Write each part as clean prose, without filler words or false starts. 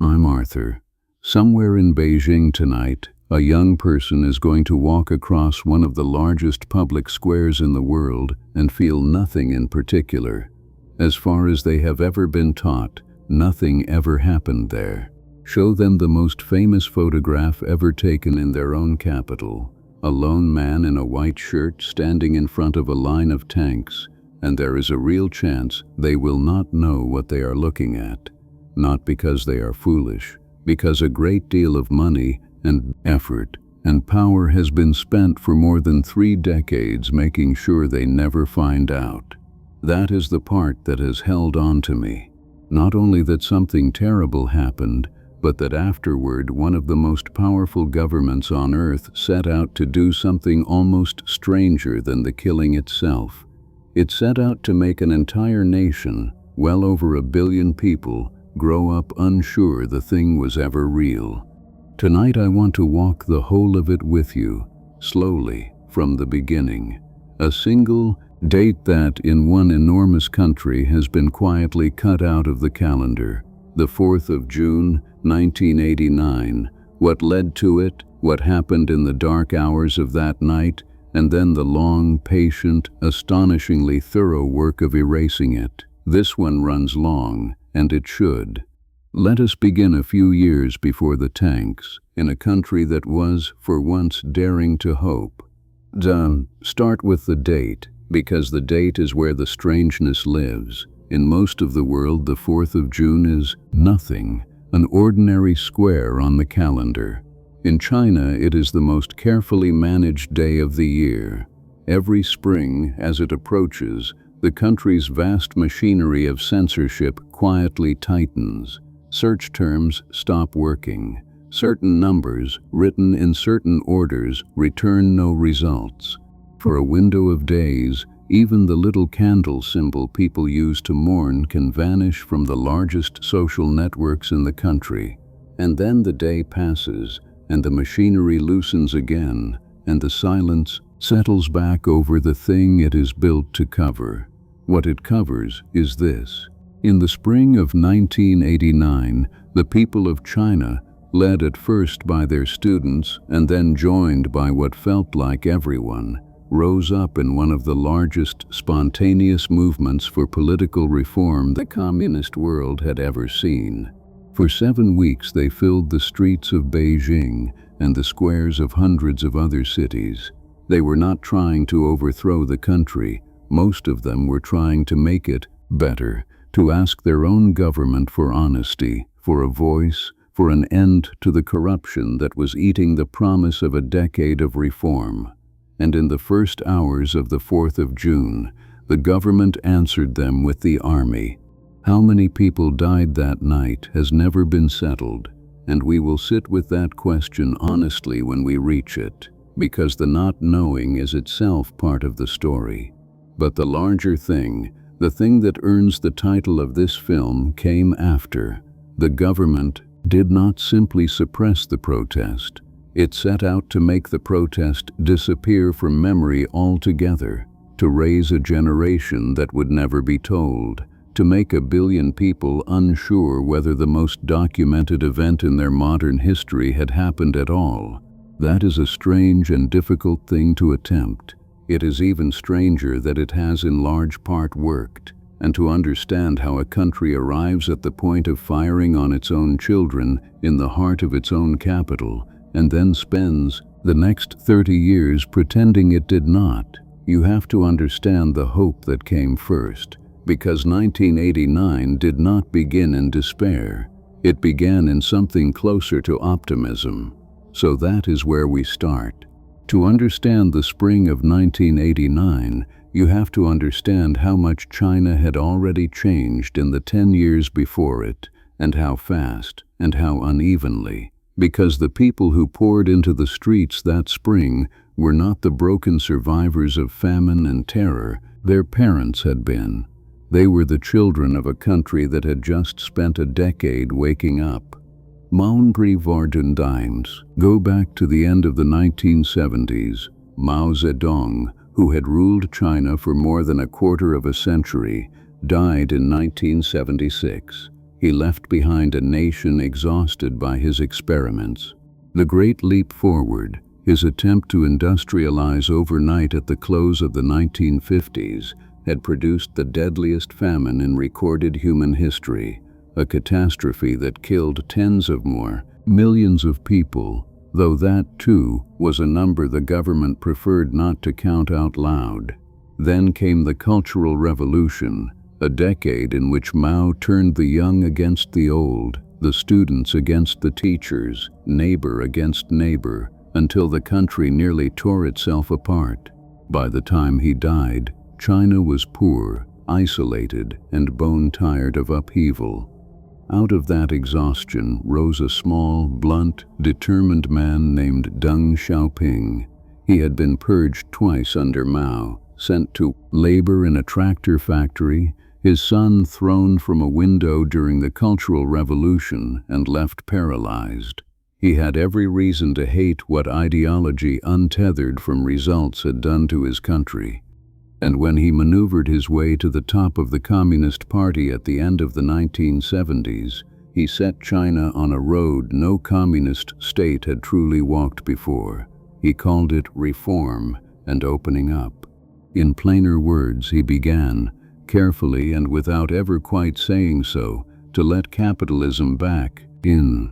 I'm Arthur. Somewhere in Beijing tonight, a young person is going to walk across one of the largest public squares in the world and feel nothing in particular. As far as they have ever been taught, nothing ever happened there. Show them the most famous photograph ever taken in their own capital. A lone man in a white shirt standing in front of a line of tanks, and there is a real chance they will not know what they are looking at. Not because they are foolish, because a great deal of money and effort and power has been spent for more than 3 decades making sure they never find out. That is the part that has held on to me. Not only that something terrible happened, but that afterward one of the most powerful governments on earth set out to do something almost stranger than the killing itself. It set out to make an entire nation, well over 1 billion people, grow up unsure the thing was ever real. Tonight I want to walk the whole of it with you, slowly, from the beginning. A single date that, in one enormous country, has been quietly cut out of the calendar. The 4th of June, 1989. What led to it, what happened in the dark hours of that night, and then the long, patient, astonishingly thorough work of erasing it. This one runs long, and it should. Let us begin a few years before the tanks, in a country that was, for once, daring to hope. Start with the date, because the date is where the strangeness lives. In most of the world, the 4th of June is nothing, an ordinary square on the calendar. In China, it is the most carefully managed day of the year. Every spring, as it approaches, the country's vast machinery of censorship quietly tightens. Search terms stop working. Certain numbers, written in certain orders, return no results. For a window of days, even the little candle symbol people use to mourn can vanish from the largest social networks in the country. And then the day passes, and the machinery loosens again, and the silence settles back over the thing it is built to cover. What it covers is this. In the spring of 1989, the people of China, led at first by their students and then joined by what felt like everyone, rose up in one of the largest spontaneous movements for political reform the communist world had ever seen. For 7 weeks they filled the streets of Beijing and the squares of hundreds of other cities. They were not trying to overthrow the country. Most of them were trying to make it better, to ask their own government for honesty, for a voice, for an end to the corruption that was eating the promise of a decade of reform. And in the first hours of the 4th of June, the government answered them with the army. How many people died that night has never been settled, and we will sit with that question honestly when we reach it, because the not knowing is itself part of the story. But the larger thing, the thing that earns the title of this film, came after. The government did not simply suppress the protest. It set out to make the protest disappear from memory altogether, to raise a generation that would never be told, to make 1 billion people unsure whether the most documented event in their modern history had happened at all. That is a strange and difficult thing to attempt. It is even stranger that it has in large part worked, and to understand how a country arrives at the point of firing on its own children in the heart of its own capital, and then spends the next 30 years pretending it did not. You have to understand the hope that came first, because 1989 did not begin in despair. It began in something closer to optimism. So that is where we start. To understand the spring of 1989, you have to understand how much China had already changed in the 10 years before it, and how fast, and how unevenly. Because the people who poured into the streets that spring were not the broken survivors of famine and terror their parents had been. They were the children of a country that had just spent a decade waking up. Maunbri Vardendimes go back to the end of the 1970s. Mao Zedong, who had ruled China for more than a quarter of a century, died in 1976. He left behind a nation exhausted by his experiments. The Great Leap Forward, his attempt to industrialize overnight at the close of the 1950s, had produced the deadliest famine in recorded human history, a catastrophe that killed tens of millions of people, though that, too, was a number the government preferred not to count out loud. Then came the Cultural Revolution, a decade in which Mao turned the young against the old, the students against the teachers, neighbor against neighbor, until the country nearly tore itself apart. By the time he died, China was poor, isolated, and bone-tired of upheaval. Out of that exhaustion rose a small, blunt, determined man named Deng Xiaoping. He had been purged twice under Mao, sent to labor in a tractor factory, his son thrown from a window during the Cultural Revolution and left paralyzed. He had every reason to hate what ideology untethered from results had done to his country. And when he maneuvered his way to the top of the Communist Party at the end of the 1970s, he set China on a road no communist state had truly walked before. He called it reform and opening up. In plainer words, he began, carefully and without ever quite saying so, to let capitalism back in.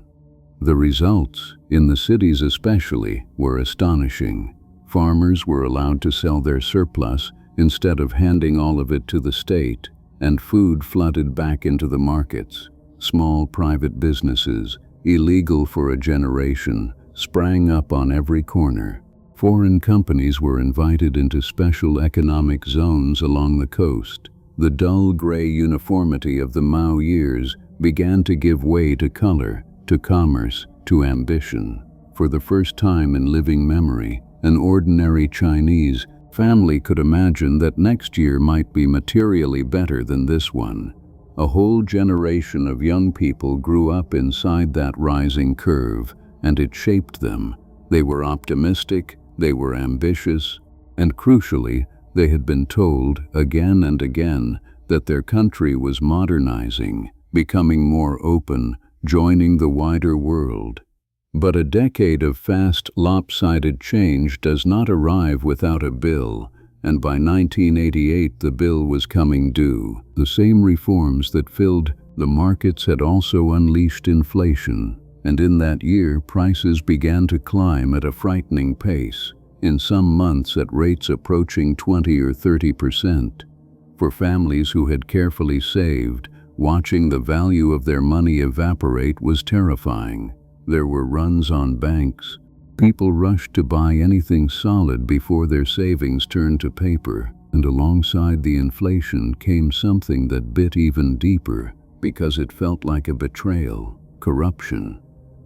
The results, in the cities especially, were astonishing. Farmers were allowed to sell their surplus instead of handing all of it to the state, and food flooded back into the markets. Small private businesses, illegal for a generation, sprang up on every corner. Foreign companies were invited into special economic zones along the coast. The dull gray uniformity of the Mao years began to give way to color, to commerce, to ambition. For the first time in living memory, an ordinary Chinese family could imagine that next year might be materially better than this one. A whole generation of young people grew up inside that rising curve, and it shaped them. They were optimistic, they were ambitious, and crucially, they had been told again and again that their country was modernizing, becoming more open, joining the wider world. But a decade of fast, lopsided change does not arrive without a bill, and by 1988 the bill was coming due. The same reforms that filled the markets had also unleashed inflation, and in that year prices began to climb at a frightening pace, in some months at rates approaching 20 or 30%. For families who had carefully saved, watching the value of their money evaporate was terrifying. There were runs on banks. People rushed to buy anything solid before their savings turned to paper, and alongside the inflation came something that bit even deeper, because it felt like a betrayal: corruption.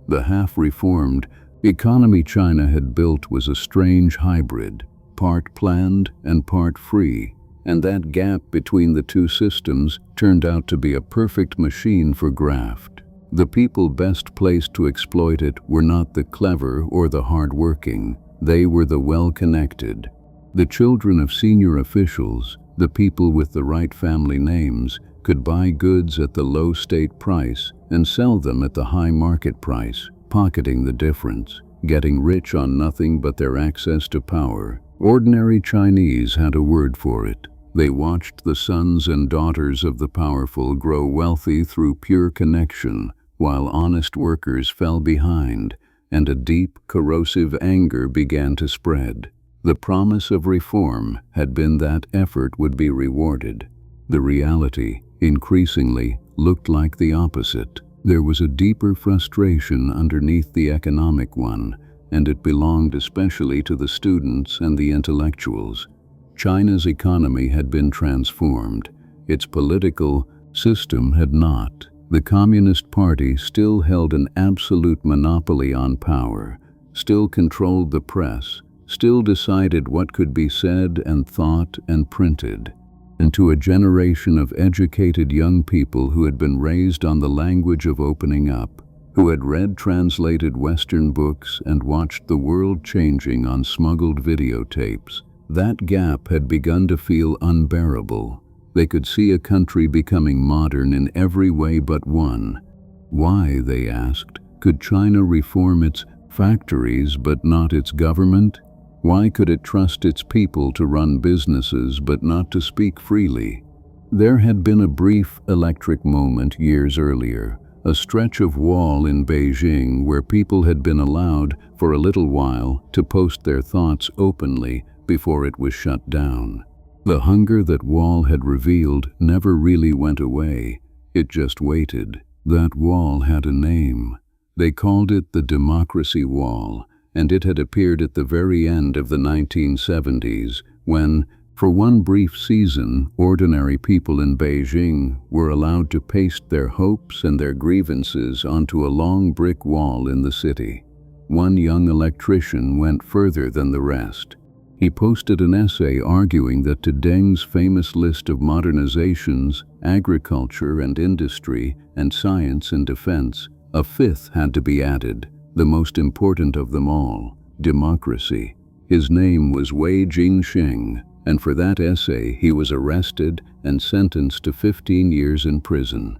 The half-reformed economy China had built was a strange hybrid, part planned and part free, and that gap between the two systems turned out to be a perfect machine for graft. The people best placed to exploit it were not the clever or the hard-working, they were the well-connected. The children of senior officials, the people with the right family names, could buy goods at the low state price and sell them at the high market price, pocketing the difference, getting rich on nothing but their access to power. Ordinary Chinese had a word for it. They watched the sons and daughters of the powerful grow wealthy through pure connection, while honest workers fell behind, and a deep, corrosive anger began to spread. The promise of reform had been that effort would be rewarded. The reality, increasingly, looked like the opposite. There was a deeper frustration underneath the economic one, and it belonged especially to the students and the intellectuals. China's economy had been transformed. Its political system had not. The Communist Party still held an absolute monopoly on power, still controlled the press, still decided what could be said and thought and printed. And to a generation of educated young people who had been raised on the language of opening up, who had read translated Western books and watched the world changing on smuggled videotapes, that gap had begun to feel unbearable. They could see a country becoming modern in every way but one. Why, they asked, could China reform its factories but not its government? Why could it trust its people to run businesses but not to speak freely? There had been a brief electric moment years earlier, a stretch of wall in Beijing where people had been allowed, for a little while, to post their thoughts openly before it was shut down. The hunger that wall had revealed never really went away. It just waited. That wall had a name. They called it the Democracy Wall, and it had appeared at the very end of the 1970s when, for one brief season, ordinary people in Beijing were allowed to paste their hopes and their grievances onto a long brick wall in the city. One young electrician went further than the rest. He posted an essay arguing that to Deng's famous list of modernizations, agriculture and industry, and science and defense, a fifth had to be added, the most important of them all, democracy. His name was Wei Jingsheng, and for that essay he was arrested and sentenced to 15 years in prison.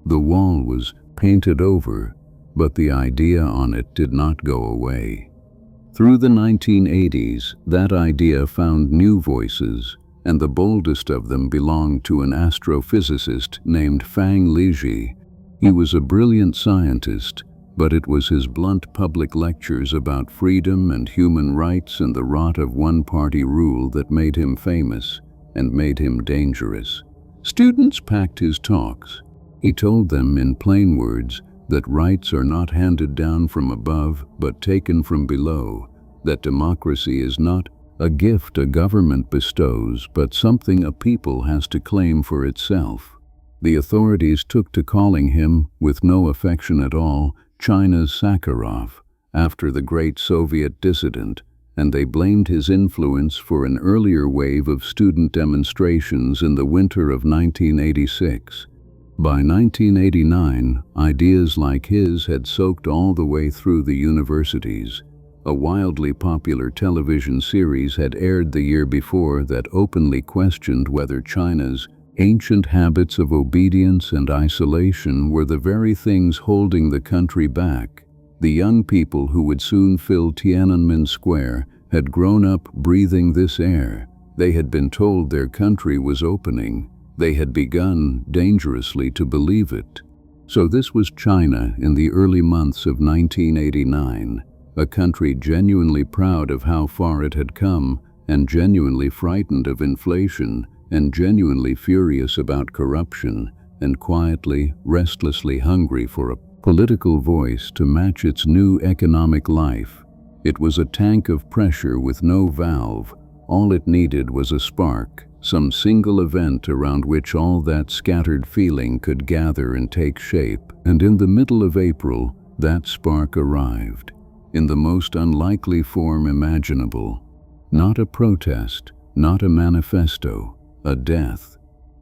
The wall was painted over, but the idea on it did not go away. Through the 1980s, that idea found new voices, and the boldest of them belonged to an astrophysicist named Fang Lizhi. He was a brilliant scientist, but it was his blunt public lectures about freedom and human rights and the rot of one-party rule that made him famous and made him dangerous. Students packed his talks. He told them in plain words that rights are not handed down from above but taken from below, that democracy is not a gift a government bestows but something a people has to claim for itself. The authorities took to calling him, with no affection at all, China's Sakharov, after the great Soviet dissident, and they blamed his influence for an earlier wave of student demonstrations in the winter of 1986. By 1989, ideas like his had soaked all the way through the universities. A wildly popular television series had aired the year before that openly questioned whether China's ancient habits of obedience and isolation were the very things holding the country back. The young people who would soon fill Tiananmen Square had grown up breathing this air. They had been told their country was opening. They had begun, dangerously, to believe it. So this was China in the early months of 1989, a country genuinely proud of how far it had come, and genuinely frightened of inflation, and genuinely furious about corruption, and quietly, restlessly hungry for a political voice to match its new economic life. It was a tank of pressure with no valve. All it needed was a spark, some single event around which all that scattered feeling could gather and take shape. And in the middle of April, that spark arrived, in the most unlikely form imaginable. Not a protest, not a manifesto, a death.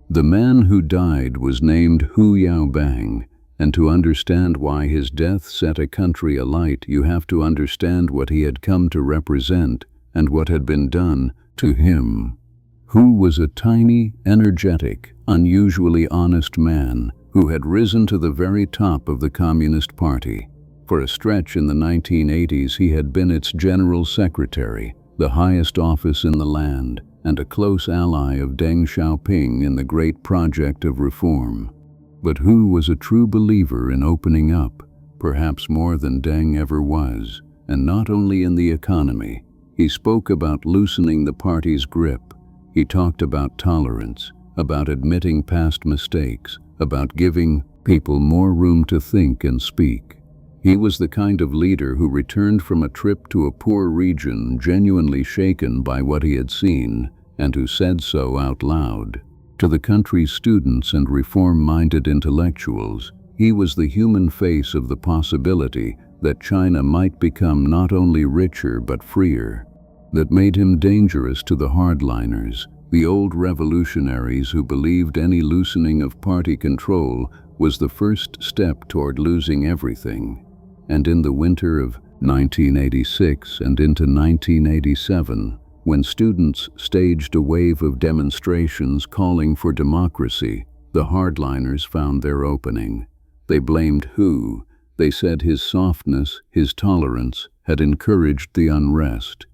The man who died was named Hu Yaobang, and to understand why his death set a country alight, you have to understand what he had come to represent and what had been done to him. Hu was a tiny, energetic, unusually honest man who had risen to the very top of the Communist Party. For a stretch in the 1980s, he had been its general secretary, the highest office in the land, and a close ally of Deng Xiaoping in the great project of reform. But Hu was a true believer in opening up, perhaps more than Deng ever was, and not only in the economy. He spoke about loosening the party's grip. He talked about tolerance, about admitting past mistakes, about giving people more room to think and speak. He was the kind of leader who returned from a trip to a poor region genuinely shaken by what he had seen, and who said so out loud. To the country's students and reform-minded intellectuals, he was the human face of the possibility that China might become not only richer but freer. That made him dangerous to the hardliners, the old revolutionaries who believed any loosening of party control was the first step toward losing everything. And in the winter of 1986 and into 1987, When students staged a wave of demonstrations calling for democracy, the hardliners found their opening. They blamed Hu. They said his softness, his tolerance, had encouraged the unrest.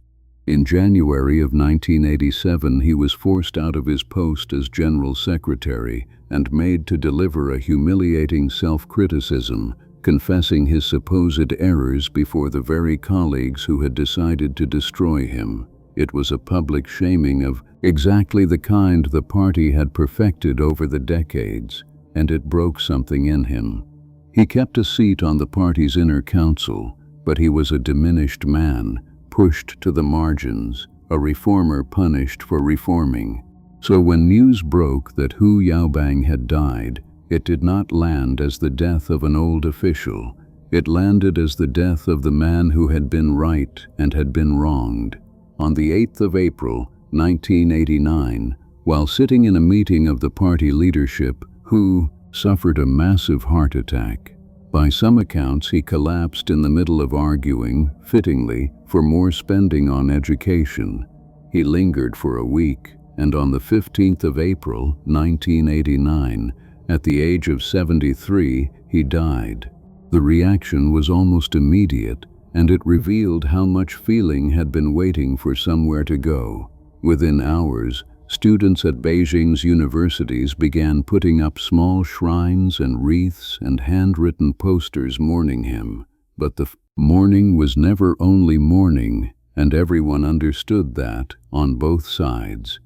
In January of 1987, he was forced out of his post as General Secretary and made to deliver a humiliating self-criticism, confessing his supposed errors before the very colleagues who had decided to destroy him. It was a public shaming of exactly the kind the party had perfected over the decades, and it broke something in him. He kept a seat on the party's inner council, but he was a diminished man, pushed to the margins, a reformer punished for reforming. So when news broke that Hu Yaobang had died, it did not land as the death of an old official. It landed as the death of the man who had been right and had been wronged. On the 8th of April, 1989, while sitting in a meeting of the party leadership, Hu suffered a massive heart attack. By some accounts, he collapsed in the middle of arguing, fittingly, for more spending on education. He lingered for a week, and on the 15th of April, 1989, at the age of 73, he died. The reaction was almost immediate, and it revealed how much feeling had been waiting for somewhere to go. Within hours, students at Beijing's universities began putting up small shrines and wreaths and handwritten posters mourning him. But the mourning was never only mourning, and everyone understood that, on both sides.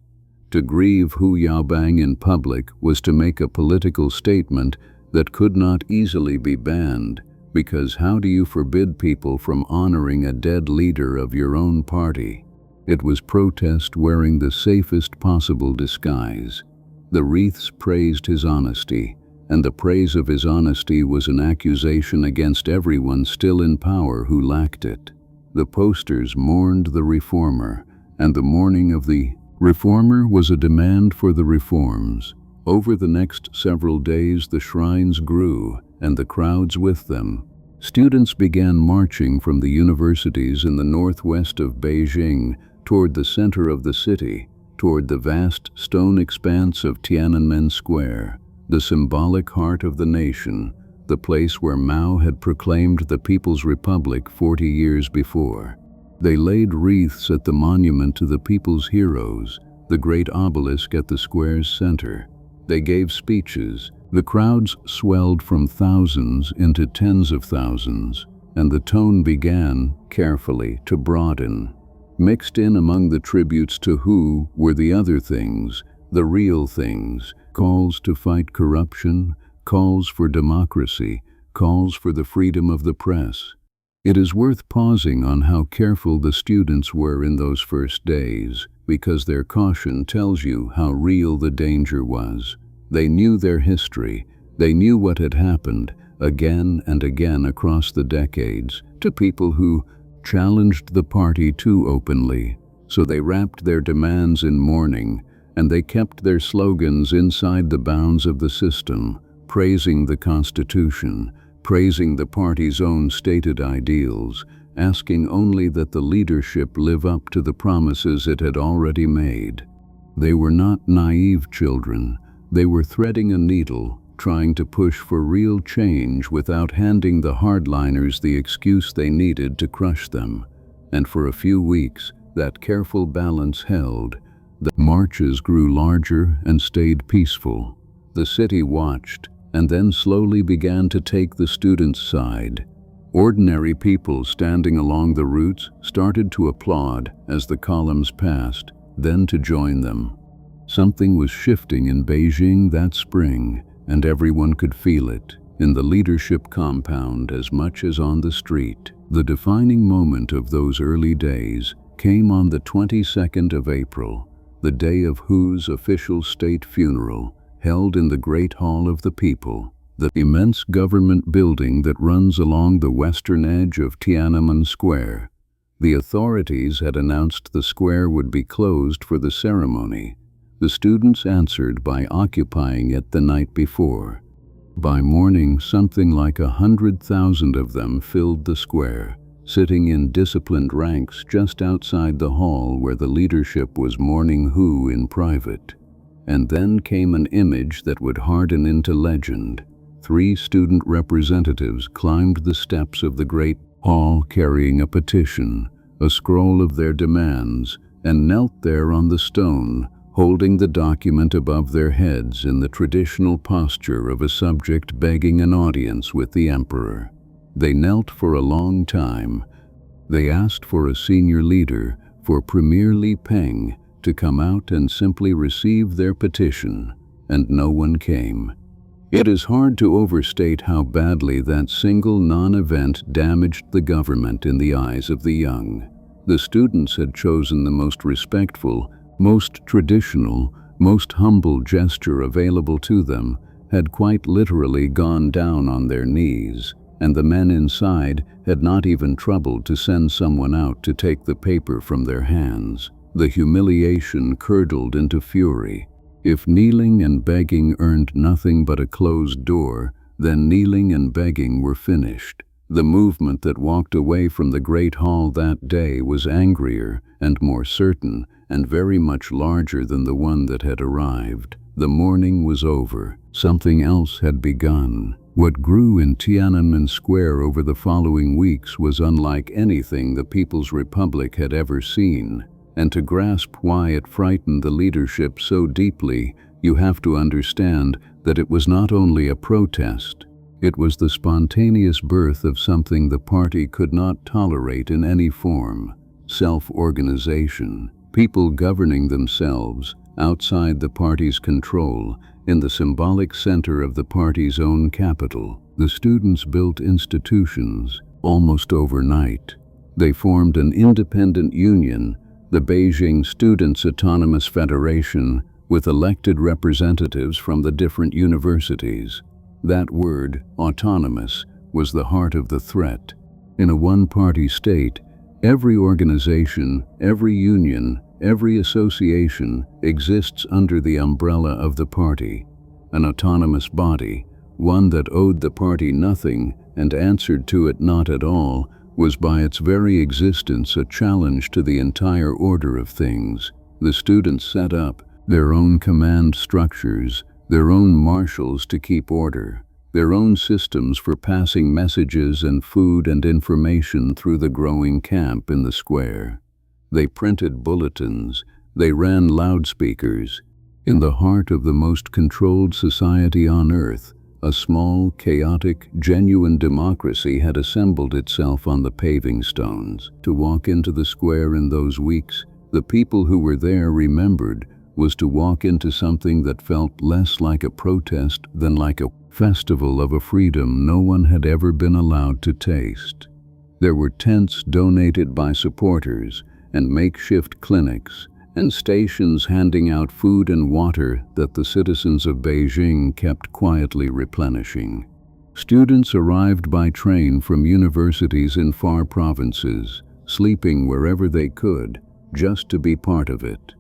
To grieve Hu Yaobang in public was to make a political statement that could not easily be banned, because how do you forbid people from honoring a dead leader of your own party? It was protest wearing the safest possible disguise. The wreaths praised his honesty, and the praise of his honesty was an accusation against everyone still in power who lacked it. The posters mourned the reformer, and the mourning of the reformer was a demand for the reforms. Over the next several days, the shrines grew, and the crowds with them. Students began marching from the universities in the northwest of Beijing toward the center of the city, toward the vast stone expanse of Tiananmen Square, the symbolic heart of the nation, the place where Mao had proclaimed the People's Republic 40 years before. They laid wreaths at the monument to the people's heroes, the great obelisk at the square's center. They gave speeches. The crowds swelled from thousands into tens of thousands, and the tone began, carefully, to broaden. Mixed in among the tributes to Hu were the other things, the real things, calls to fight corruption, calls for democracy, calls for the freedom of the press. It is worth pausing on how careful the students were in those first days, because their caution tells you how real the danger was. They knew their history. They knew what had happened again and again across the decades to people who challenged the party too openly. So they wrapped their demands in mourning, and they kept their slogans inside the bounds of the system, praising the Constitution, praising the party's own stated ideals, asking only that the leadership live up to the promises it had already made. They were not naive children. They were threading a needle, trying to push for real change without handing the hardliners the excuse they needed to crush them. And for a few weeks, that careful balance held. The marches grew larger and stayed peaceful. The city watched, and then slowly began to take the students' side. Ordinary people standing along the routes started to applaud as the columns passed, then to join them. Something was shifting in Beijing that spring, and everyone could feel it, in the leadership compound as much as on the street. The defining moment of those early days came on the 22nd of April, the day of Hu's official state funeral, held in the Great Hall of the People, the immense government building that runs along the western edge of Tiananmen Square. The authorities had announced the square would be closed for the ceremony. The students answered by occupying it the night before. By morning, something like 100,000 of them filled the square, sitting in disciplined ranks just outside the hall where the leadership was mourning Hu in private. And then came an image that would harden into legend. 3 student representatives climbed the steps of the Great Hall carrying a petition, a scroll of their demands, and knelt there on the stone, holding the document above their heads in the traditional posture of a subject begging an audience with the emperor. They knelt for a long time. They asked for a senior leader, for Premier Li Peng, to come out and simply receive their petition, and no one came. It is hard to overstate how badly that single non-event damaged the government in the eyes of the young. The students had chosen the most respectful, most traditional, most humble gesture available to them, had quite literally gone down on their knees, and the men inside had not even troubled to send someone out to take the paper from their hands. The humiliation curdled into fury. If kneeling and begging earned nothing but a closed door, then kneeling and begging were finished. The movement that walked away from the Great Hall that day was angrier and more certain and very much larger than the one that had arrived. The mourning was over. Something else had begun. What grew in Tiananmen Square over the following weeks was unlike anything the People's Republic had ever seen. And to grasp why it frightened the leadership so deeply, you have to understand that it was not only a protest. It was the spontaneous birth of something the party could not tolerate in any form: self-organization. People governing themselves, outside the party's control, in the symbolic center of the party's own capital. The students built institutions almost overnight. They formed an independent union, the Beijing Students' Autonomous Federation, with elected representatives from the different universities. That word, autonomous, was the heart of the threat. In a one-party state, every organization, every union, every association exists under the umbrella of the party. An autonomous body, one that owed the party nothing and answered to it not at all, was by its very existence a challenge to the entire order of things. The students set up their own command structures, their own marshals to keep order, their own systems for passing messages and food and information through the growing camp in the square. They printed bulletins, they ran loudspeakers. In the heart of the most controlled society on earth, a small, chaotic, genuine democracy had assembled itself on the paving stones. To walk into the square in those weeks, the people who were there remembered, was to walk into something that felt less like a protest than like a festival of a freedom no one had ever been allowed to taste. There were tents donated by supporters, and makeshift clinics, and stations handing out food and water that the citizens of Beijing kept quietly replenishing. Students arrived by train from universities in far provinces, sleeping wherever they could, just to be part of it.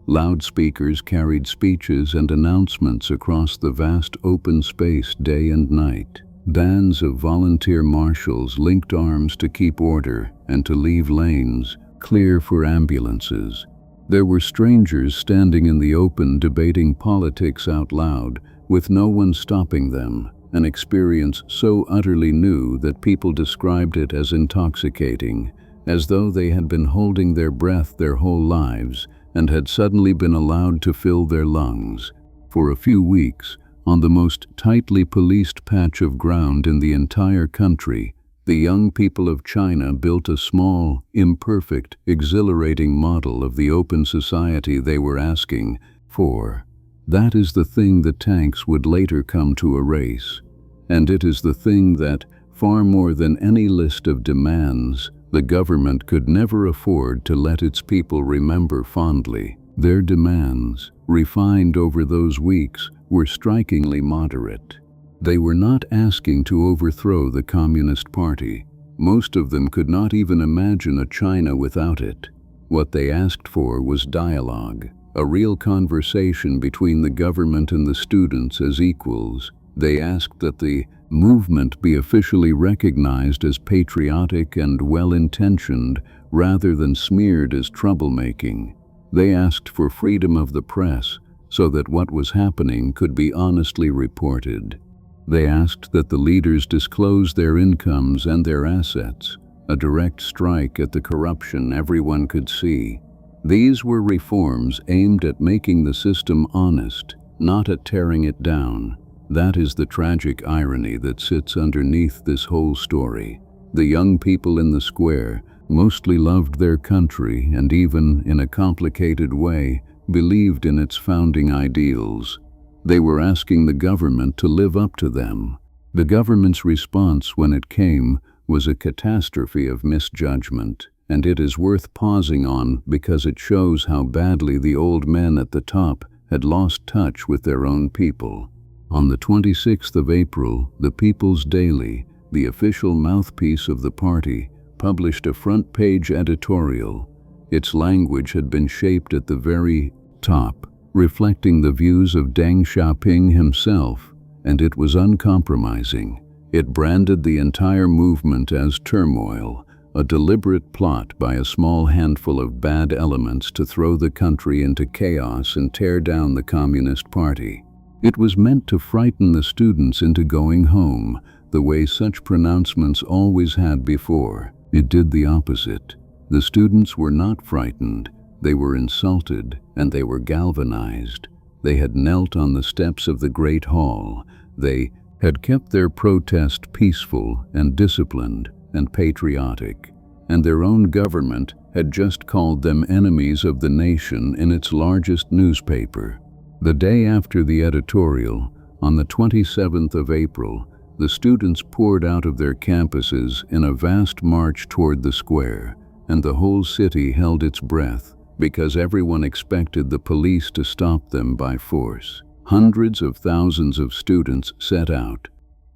Loudspeakers carried speeches and announcements across the vast open space day and night. Bands of volunteer marshals linked arms to keep order and to leave lanes clear for ambulances. There were strangers standing in the open debating politics out loud, with no one stopping them, an experience so utterly new that people described it as intoxicating, as though they had been holding their breath their whole lives and had suddenly been allowed to fill their lungs. For a few weeks, on the most tightly policed patch of ground in the entire country, the young people of China built a small, imperfect, exhilarating model of the open society they were asking for. That is the thing the tanks would later come to erase. And it is the thing that, far more than any list of demands, the government could never afford to let its people remember fondly. Their demands, refined over those weeks, were strikingly moderate. They were not asking to overthrow the Communist Party. Most of them could not even imagine a China without it. What they asked for was dialogue, a real conversation between the government and the students as equals, They asked that the movement be officially recognized as patriotic and well-intentioned rather than smeared as troublemaking. They asked for freedom of the press so that what was happening could be honestly reported. They asked that the leaders disclose their incomes and their assets, a direct strike at the corruption everyone could see. These were reforms aimed at making the system honest, not at tearing it down. That is the tragic irony that sits underneath this whole story. The young people in the square mostly loved their country and even, in a complicated way, believed in its founding ideals. They were asking the government to live up to them. The government's response when it came was a catastrophe of misjudgment, and it is worth pausing on because it shows how badly the old men at the top had lost touch with their own people. On the 26th of April, the People's Daily, the official mouthpiece of the party, published a front-page editorial. Its language had been shaped at the very top, reflecting the views of Deng Xiaoping himself, and it was uncompromising. It branded the entire movement as turmoil, a deliberate plot by a small handful of bad elements to throw the country into chaos and tear down the Communist Party. It was meant to frighten the students into going home, the way such pronouncements always had before. It did the opposite. The students were not frightened. They were insulted, and they were galvanized. They had knelt on the steps of the Great Hall. They had kept their protest peaceful and disciplined and patriotic, and their own government had just called them enemies of the nation in its largest newspaper. The day after the editorial, on the 27th of April, the students poured out of their campuses in a vast march toward the square, and the whole city held its breath because everyone expected the police to stop them by force. Hundreds of thousands of students set out,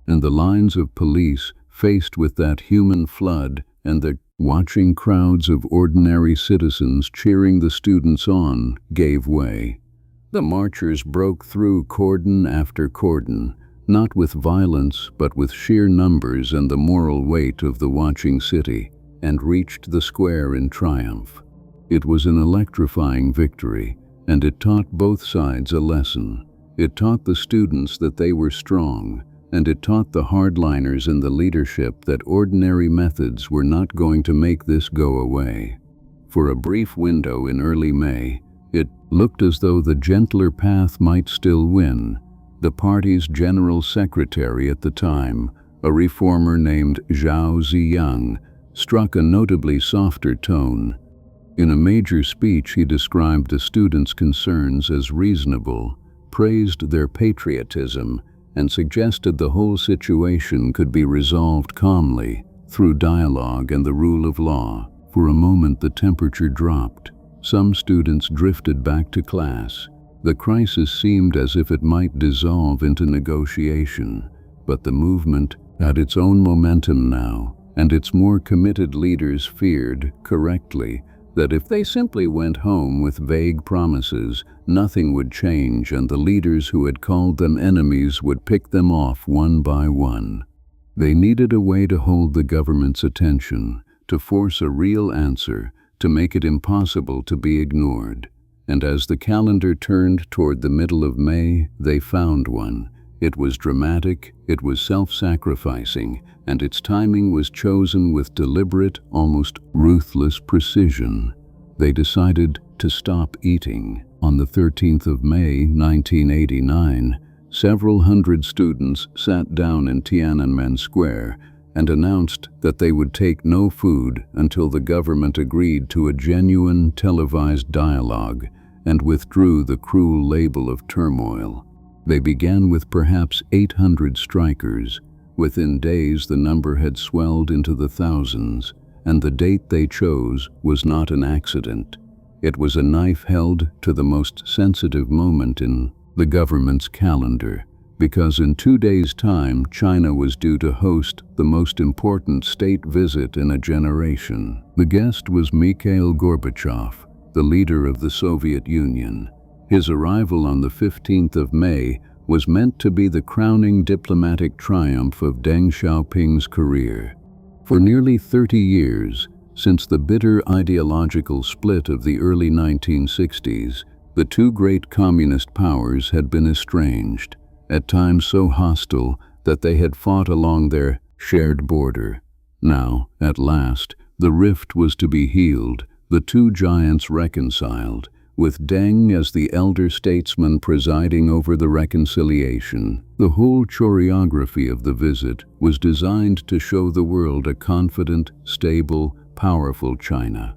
and the lines of police, faced with that human flood and the watching crowds of ordinary citizens cheering the students on, gave way. The marchers broke through cordon after cordon, not with violence but with sheer numbers and the moral weight of the watching city, and reached the square in triumph. It was an electrifying victory, and it taught both sides a lesson. It taught the students that they were strong, and it taught the hardliners in the leadership that ordinary methods were not going to make this go away. For a brief window in early May, it looked as though the gentler path might still win. The party's general secretary at the time, a reformer named Zhao Ziyang, struck a notably softer tone. In a major speech, he described the students' concerns as reasonable, praised their patriotism, and suggested the whole situation could be resolved calmly through dialogue and the rule of law. For a moment, the temperature dropped. Some students drifted back to class. The crisis seemed as if it might dissolve into negotiation, but the movement had its own momentum now, and its more committed leaders feared, correctly, that if they simply went home with vague promises, nothing would change and the leaders who had called them enemies would pick them off one by one. They needed a way to hold the government's attention, to force a real answer, to make it impossible to be ignored. And as the calendar turned toward the middle of May, they found one. It was dramatic, it was self-sacrificing, and its timing was chosen with deliberate, almost ruthless precision. They decided to stop eating. On the 13th of May, 1989, several hundred students sat down in Tiananmen Square and announced that they would take no food until the government agreed to a genuine televised dialogue and withdrew the cruel label of turmoil. They began with perhaps 800 strikers. Within days, the number had swelled into the thousands, and the date they chose was not an accident. It was a knife held to the most sensitive moment in the government's calendar, because in 2 days' time, China was due to host the most important state visit in a generation. The guest was Mikhail Gorbachev, the leader of the Soviet Union. His arrival on the 15th of May was meant to be the crowning diplomatic triumph of Deng Xiaoping's career. For nearly 30 years, since the bitter ideological split of the early 1960s, the two great communist powers had been estranged, at times so hostile that they had fought along their shared border. Now, at last, the rift was to be healed, the two giants reconciled, with Deng as the elder statesman presiding over the reconciliation. The whole choreography of the visit was designed to show the world a confident, stable, powerful China.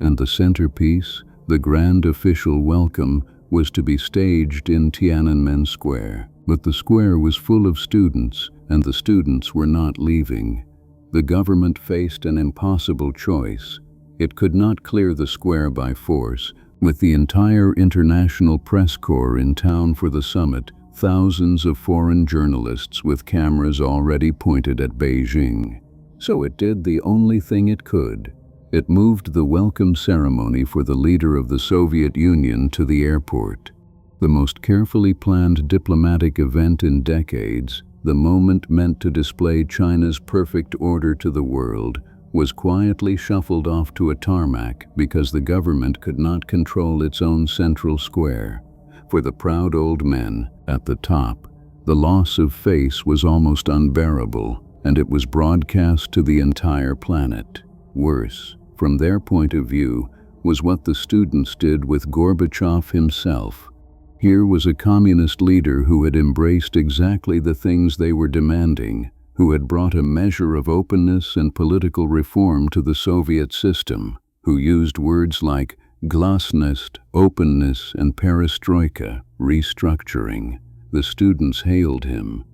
And the centerpiece, the grand official welcome, was to be staged in Tiananmen Square. But the square was full of students, and the students were not leaving. The government faced an impossible choice. It could not clear the square by force. With the entire international press corps in town for the summit, thousands of foreign journalists with cameras already pointed at Beijing. So it did the only thing it could. It moved the welcome ceremony for the leader of the Soviet Union to the airport. The most carefully planned diplomatic event in decades, the moment meant to display China's perfect order to the world, was quietly shuffled off to a tarmac because the government could not control its own central square. For the proud old men at the top, the loss of face was almost unbearable, and it was broadcast to the entire planet. Worse, from their point of view, was what the students did with Gorbachev himself. Here was a communist leader who had embraced exactly the things they were demanding, who had brought a measure of openness and political reform to the Soviet system, who used words like glasnost, openness, and perestroika, restructuring. The students hailed him.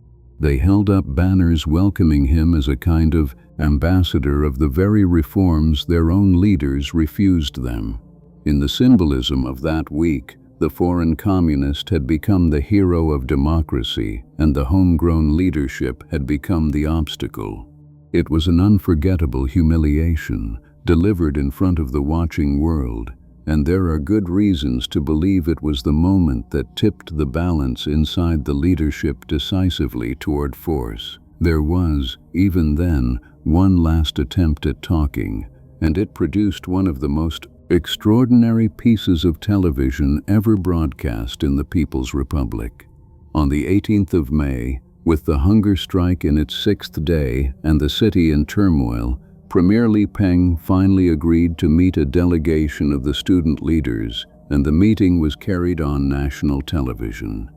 They held up banners welcoming him as a kind of ambassador of the very reforms their own leaders refused them. In the symbolism of that week, the foreign communist had become the hero of democracy, and the homegrown leadership had become the obstacle. It was an unforgettable humiliation, delivered in front of the watching world, and there are good reasons to believe it was the moment that tipped the balance inside the leadership decisively toward force. There was, even then, one last attempt at talking, and it produced one of the most extraordinary pieces of television ever broadcast in the People's Republic. On the 18th of May, with the hunger strike in its 6th day and the city in turmoil, Premier Li Peng finally agreed to meet a delegation of the student leaders, and the meeting was carried on national television.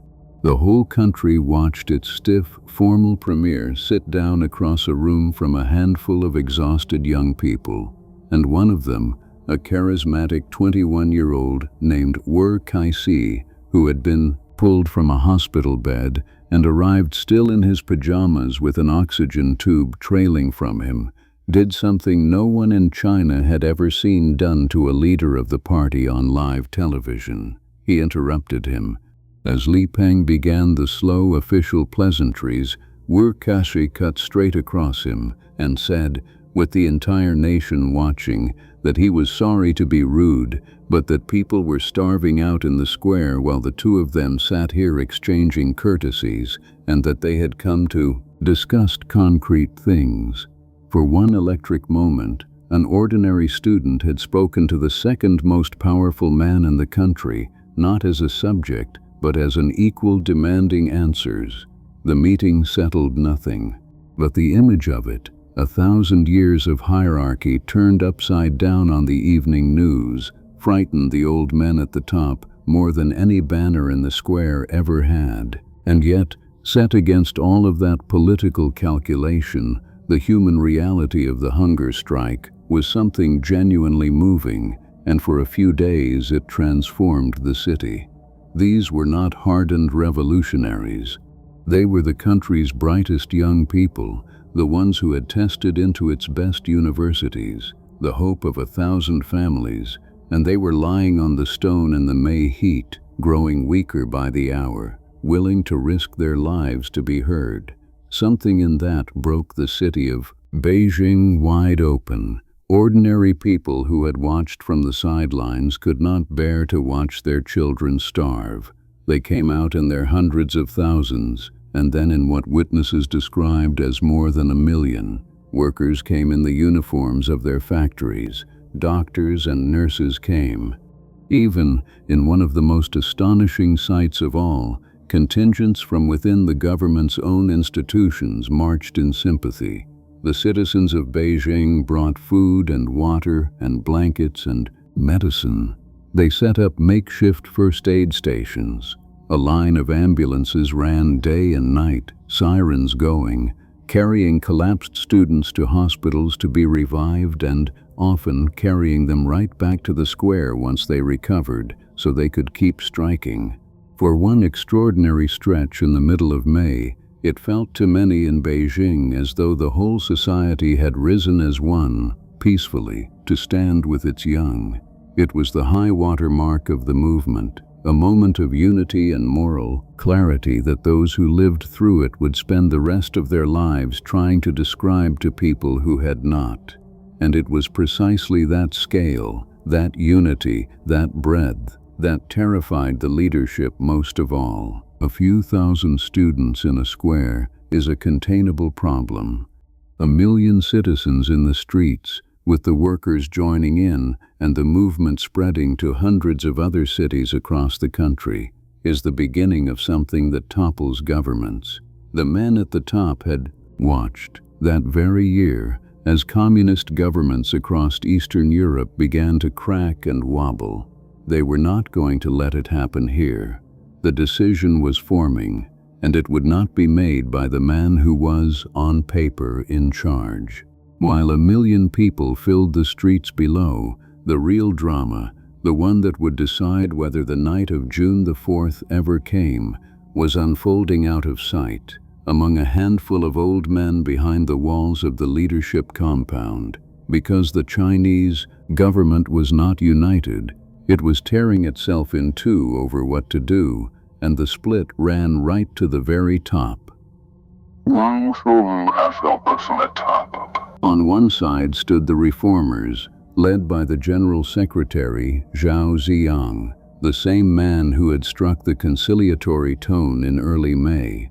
The whole country watched its stiff, formal premier sit down across a room from a handful of exhausted young people, and one of them, a charismatic 21-year-old named Wu Kaixi, who had been pulled from a hospital bed and arrived still in his pajamas with an oxygen tube trailing from him, did something no one in China had ever seen done to a leader of the party on live television. He interrupted him. As Li Peng began the slow official pleasantries, Wu Kaixi cut straight across him and said, with the entire nation watching, that he was sorry to be rude, but that people were starving out in the square while the two of them sat here exchanging courtesies, and that they had come to discuss concrete things. For one electric moment, an ordinary student had spoken to the second most powerful man in the country, not as a subject, but as an equal demanding answers. The meeting settled nothing, but the image of it, 1,000 years of hierarchy turned upside down on the evening news, frightened the old men at the top more than any banner in the square ever had. And yet, set against all of that political calculation, the human reality of the hunger strike was something genuinely moving, and for a few days it transformed the city. These were not hardened revolutionaries. They were the country's brightest young people, the ones who had tested into its best universities, the hope of 1,000 families, and they were lying on the stone in the May heat, growing weaker by the hour, willing to risk their lives to be heard. Something in that broke the city of Beijing wide open. Ordinary people who had watched from the sidelines could not bear to watch their children starve. They came out in their hundreds of thousands, and then in what witnesses described as more than 1 million. Workers came in the uniforms of their factories. Doctors and nurses came. Even in one of the most astonishing sights of all, contingents from within the government's own institutions marched in sympathy. The citizens of Beijing brought food and water and blankets and medicine. They set up makeshift first aid stations. A line of ambulances ran day and night, sirens going, carrying collapsed students to hospitals to be revived and often carrying them right back to the square once they recovered so they could keep striking. For one extraordinary stretch in the middle of May, it felt to many in Beijing as though the whole society had risen as one, peacefully, to stand with its young. It was the high water mark of the movement, a moment of unity and moral clarity that those who lived through it would spend the rest of their lives trying to describe to people who had not. And it was precisely that scale, that unity, that breadth, that terrified the leadership most of all. A few thousand students in a square is a containable problem. 1 million citizens in the streets, with the workers joining in and the movement spreading to hundreds of other cities across the country, is the beginning of something that topples governments. The men at the top had watched that very year as communist governments across Eastern Europe began to crack and wobble. They were not going to let it happen here. The decision was forming, and it would not be made by the man who was, on paper, in charge. While 1 million people filled the streets below, the real drama, the one that would decide whether the night of June the 4th ever came, was unfolding out of sight, among a handful of old men behind the walls of the leadership compound. Because the Chinese government was not united, it was tearing itself in two over what to do, and the split ran right to the very top. On one side stood the reformers, led by the General Secretary Zhao Ziyang, the same man who had struck the conciliatory tone in early May.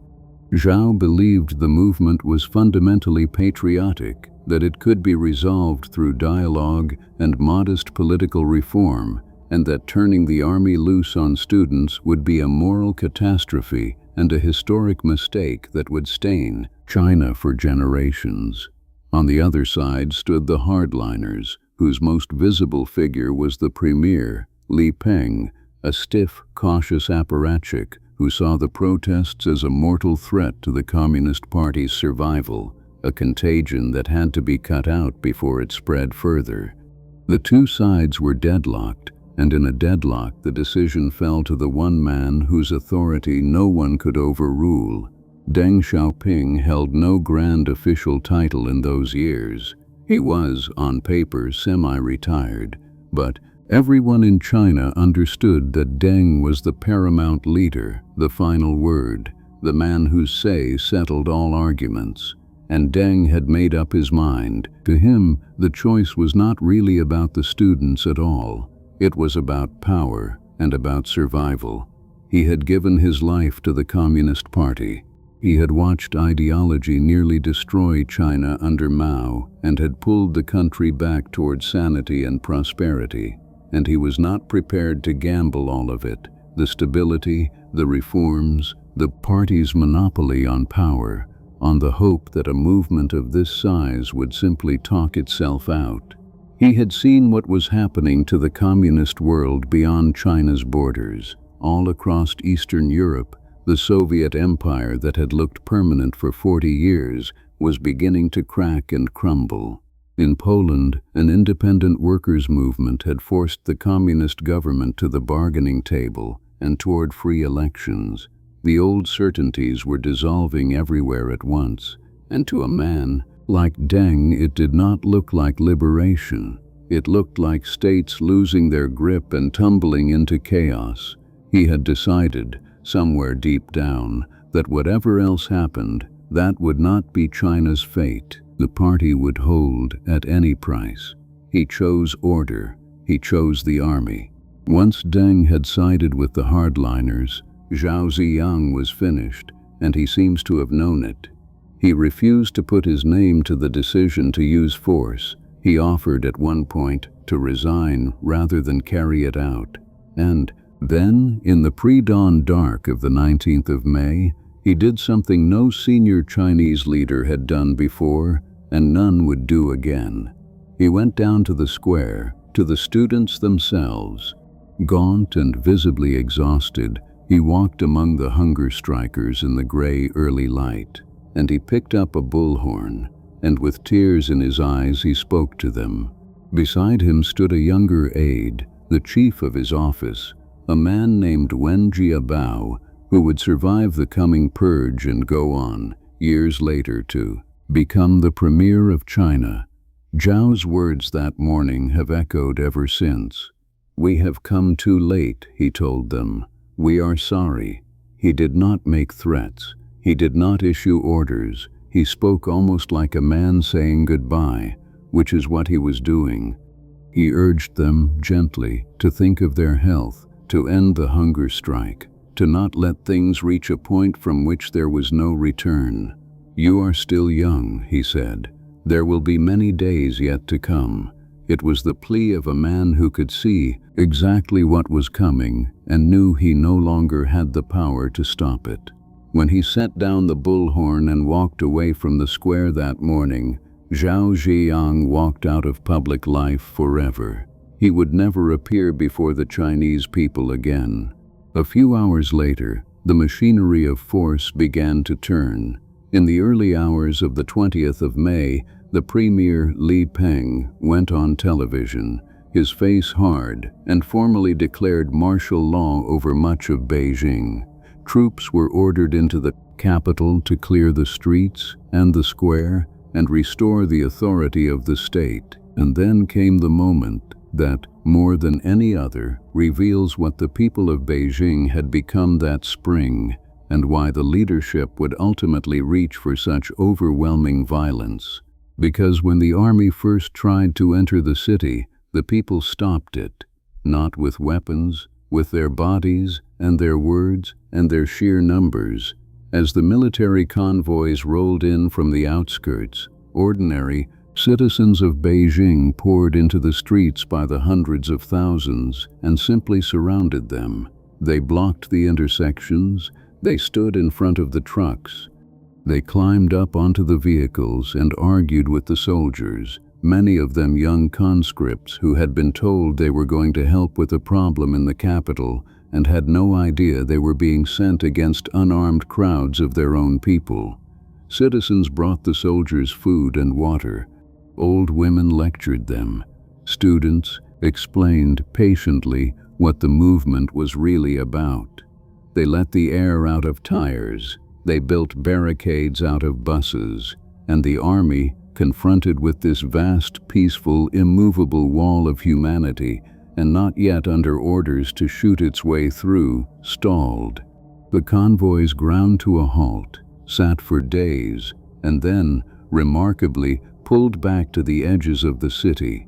Zhao believed the movement was fundamentally patriotic, that it could be resolved through dialogue and modest political reform, and that turning the army loose on students would be a moral catastrophe and a historic mistake that would stain China for generations. On the other side stood the hardliners, whose most visible figure was the premier, Li Peng, a stiff, cautious apparatchik who saw the protests as a mortal threat to the Communist Party's survival, a contagion that had to be cut out before it spread further. The two sides were deadlocked, and in a deadlock the decision fell to the one man whose authority no one could overrule. Deng Xiaoping held no grand official title in those years. He was, on paper, semi-retired, but everyone in China understood that Deng was the paramount leader, the final word, the man whose say settled all arguments. And Deng had made up his mind. To him, the choice was not really about the students at all. It was about power and about survival. He had given his life to the Communist Party. He had watched ideology nearly destroy China under Mao and had pulled the country back toward sanity and prosperity. And he was not prepared to gamble all of it, the stability, the reforms, the party's monopoly on power, on the hope that a movement of this size would simply talk itself out. He had seen what was happening to the communist world beyond China's borders. All across Eastern Europe, the Soviet Empire that had looked permanent for 40 years was beginning to crack and crumble. In Poland, an independent workers' movement had forced the communist government to the bargaining table and toward free elections. The old certainties were dissolving everywhere at once, and to a man like Deng, it did not look like liberation. It looked like states losing their grip and tumbling into chaos. He had decided, somewhere deep down, that whatever else happened, that would not be China's fate. The party would hold at any price. He chose order. He chose the army. Once Deng had sided with the hardliners, Zhao Ziyang was finished, and he seems to have known it. He refused to put his name to the decision to use force. He offered at one point to resign rather than carry it out. And then, in the pre-dawn dark of the 19th of May, he did something no senior Chinese leader had done before, and none would do again. He went down to the square, to the students themselves. Gaunt and visibly exhausted, he walked among the hunger strikers in the gray early light, and he picked up a bullhorn, and with tears in his eyes he spoke to them. Beside him stood a younger aide, the chief of his office, a man named Wen Jiabao, who would survive the coming purge and go on, years later, to become the premier of China. Zhao's words that morning have echoed ever since. "We have come too late," he told them. "We are sorry." He did not make threats. He did not issue orders. He spoke almost like a man saying goodbye, which is what he was doing. He urged them gently to think of their health, to end the hunger strike, to not let things reach a point from which there was no return. "You are still young," he said. "There will be many days yet to come." It was the plea of a man who could see exactly what was coming and knew he no longer had the power to stop it. When he set down the bullhorn and walked away from the square that morning, Zhao Ziyang walked out of public life forever. He would never appear before the Chinese people again. A few hours later, the machinery of force began to turn. In the early hours of the 20th of May, the Premier Li Peng went on television, his face hard, and formally declared martial law over much of Beijing. Troops were ordered into the capital to clear the streets and the square and restore the authority of the state. And then came the moment that, more than any other, reveals what the people of Beijing had become that spring, and why the leadership would ultimately reach for such overwhelming violence. Because when the army first tried to enter the city, the people stopped it, not with weapons, with their bodies and their words and their sheer numbers. As the military convoys rolled in from the outskirts, ordinary citizens of Beijing poured into the streets by the hundreds of thousands and simply surrounded them. They blocked the intersections. They stood in front of the trucks. They climbed up onto the vehicles and argued with the soldiers, many of them young conscripts who had been told they were going to help with a problem in the capital and had no idea they were being sent against unarmed crowds of their own people. Citizens brought the soldiers food and water. Old women lectured them. Students explained patiently what the movement was really about. They let the air out of tires. They built barricades out of buses. And the army, confronted with this vast, peaceful, immovable wall of humanity, and not yet under orders to shoot its way through, stalled. The convoys ground to a halt, sat for days, and then, remarkably, pulled back to the edges of the city.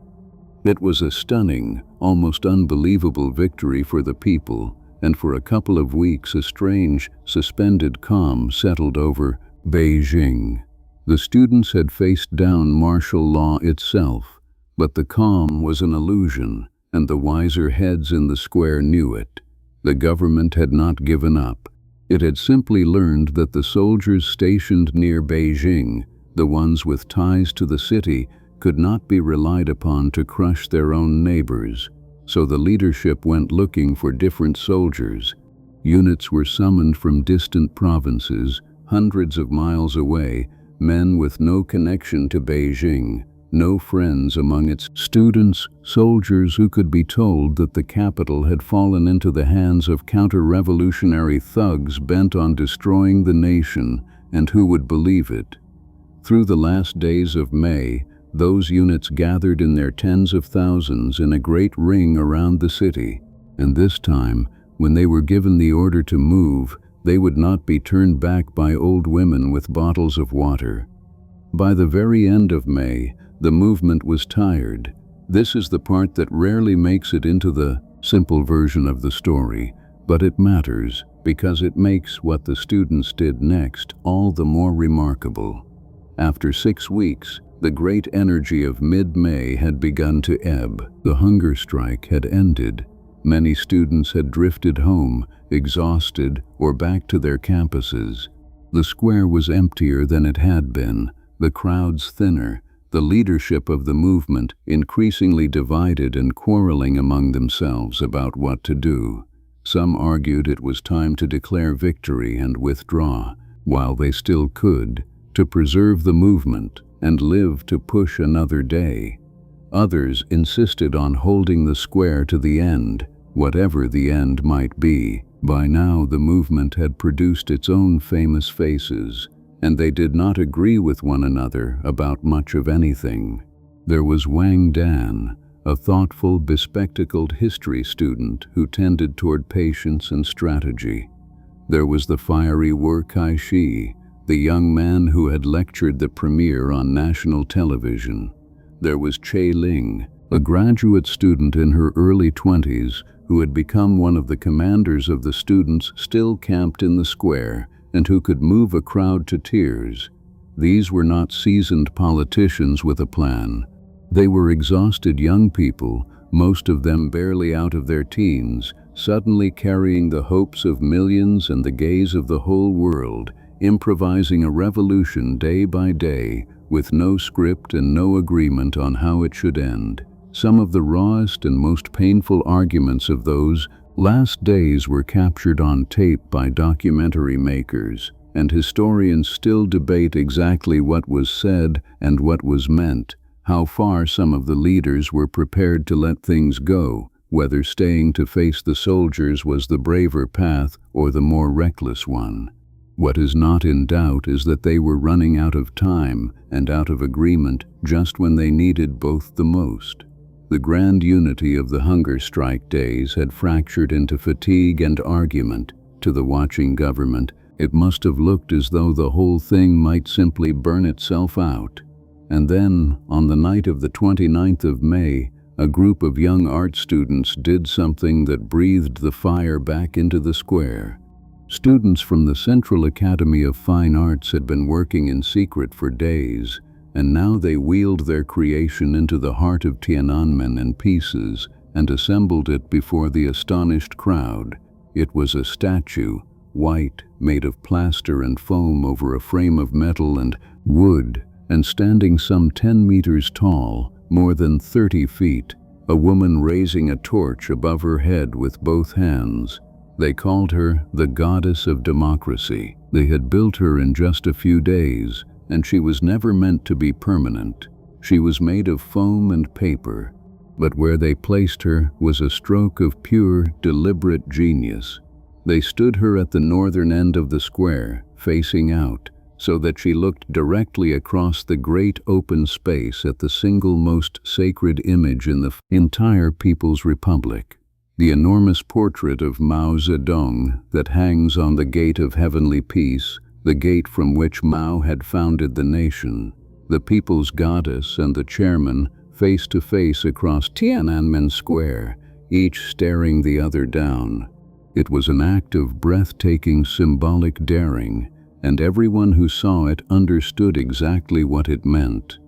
It was a stunning, almost unbelievable victory for the people, and for a couple of weeks a strange, suspended calm settled over Beijing. The students had faced down martial law itself, but the calm was an illusion, and the wiser heads in the square knew it. The government had not given up. It had simply learned that the soldiers stationed near Beijing, the ones with ties to the city, could not be relied upon to crush their own neighbors. So the leadership went looking for different soldiers. Units were summoned from distant provinces, hundreds of miles away, men with no connection to Beijing, no friends among its students, soldiers who could be told that the capital had fallen into the hands of counter-revolutionary thugs bent on destroying the nation, and who would believe it. Through the last days of May, those units gathered in their tens of thousands in a great ring around the city, and this time, when they were given the order to move, they would not be turned back by old women with bottles of water. By the very end of May, the movement was tired. This is the part that rarely makes it into the simple version of the story. But it matters because it makes what the students did next all the more remarkable. After 6 weeks, the great energy of mid-May had begun to ebb. The hunger strike had ended. Many students had drifted home, exhausted, or back to their campuses. The square was emptier than it had been, the crowds thinner, the leadership of the movement increasingly divided and quarreling among themselves about what to do. Some argued it was time to declare victory and withdraw, while they still could, to preserve the movement and live to push another day. Others insisted on holding the square to the end, whatever the end might be. By now the movement had produced its own famous faces, and they did not agree with one another about much of anything. There was Wang Dan, a thoughtful, bespectacled history student who tended toward patience and strategy. There was the fiery Wu Kai-shi, the young man who had lectured the premier on national television. There was Che Ling, a graduate student in her early 20s who had become one of the commanders of the students still camped in the square and who could move a crowd to tears. These were not seasoned politicians with a plan. They were exhausted young people, most of them barely out of their teens, suddenly carrying the hopes of millions and the gaze of the whole world, improvising a revolution day by day, with no script and no agreement on how it should end. Some of the rawest and most painful arguments of those last days were captured on tape by documentary makers, and historians still debate exactly what was said and what was meant, how far some of the leaders were prepared to let things go, whether staying to face the soldiers was the braver path or the more reckless one. What is not in doubt is that they were running out of time and out of agreement just when they needed both the most. The grand unity of the hunger strike days had fractured into fatigue and argument. To the watching government, it must have looked as though the whole thing might simply burn itself out. And then, on the night of the 29th of May, a group of young art students did something that breathed the fire back into the square. Students from the Central Academy of Fine Arts had been working in secret for days, and now they wheeled their creation into the heart of Tiananmen in pieces and assembled it before the astonished crowd. It was a statue, white, made of plaster and foam over a frame of metal and wood, and standing some 10 meters tall, more than 30 feet, a woman raising a torch above her head with both hands. They called her the Goddess of Democracy. They had built her in just a few days, and she was never meant to be permanent. She was made of foam and paper, but where they placed her was a stroke of pure, deliberate genius. They stood her at the northern end of the square, facing out, so that she looked directly across the great open space at the single most sacred image in the entire People's Republic, the enormous portrait of Mao Zedong that hangs on the gate of heavenly peace, the gate from which Mao had founded the nation. The people's goddess and the chairman face to face across Tiananmen Square, each staring the other down. It was an act of breathtaking symbolic daring, and everyone who saw it understood exactly what it meant.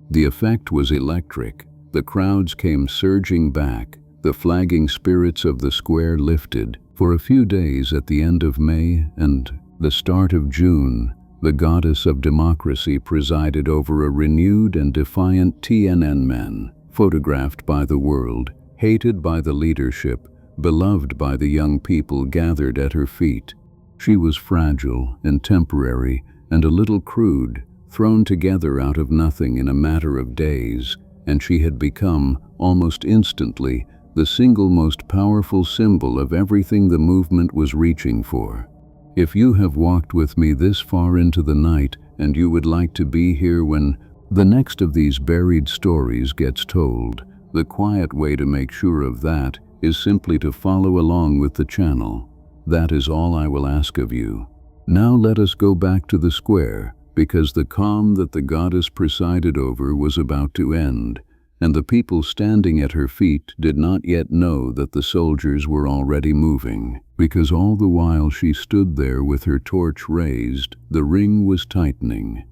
The effect was electric. The crowds came surging back. The flagging spirits of the square lifted. For a few days at the end of May and the start of June, the Goddess of Democracy presided over a renewed and defiant Tiananmen, photographed by the world, hated by the leadership, beloved by the young people gathered at her feet. She was fragile and temporary and a little crude, thrown together out of nothing in a matter of days, and she had become, almost instantly, the single most powerful symbol of everything the movement was reaching for. If you have walked with me this far into the night and you would like to be here when the next of these buried stories gets told, the quiet way to make sure of that is simply to follow along with the channel. That is all I will ask of you. Now let us go back to the square, because the calm that the goddess presided over was about to end, and the people standing at her feet did not yet know that the soldiers were already moving. because all the while she stood there with her torch raised, the ring was tightening.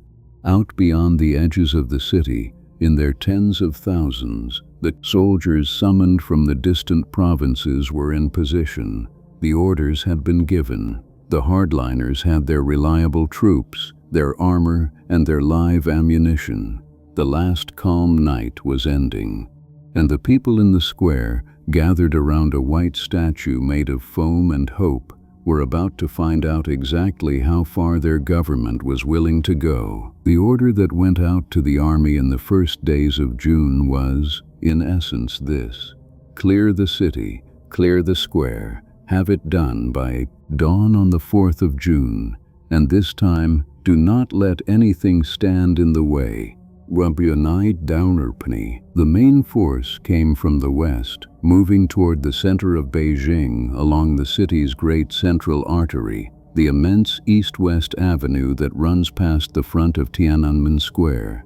Out beyond the edges of the city, in their tens of thousands, the soldiers summoned from the distant provinces were in position. The orders had been given. The hardliners had their reliable troops, their armor, and their live ammunition. The last calm night was ending, and the people in the square, gathered around a white statue made of foam and hope, were about to find out exactly how far their government was willing to go. The order that went out to the army in the first days of June was, in essence, this: clear the city, clear the square, have it done by dawn on the 4th of June, and this time, do not let anything stand in the way. The main force came from the west, moving toward the center of Beijing along the city's great central artery, the immense east-west avenue that runs past the front of Tiananmen Square.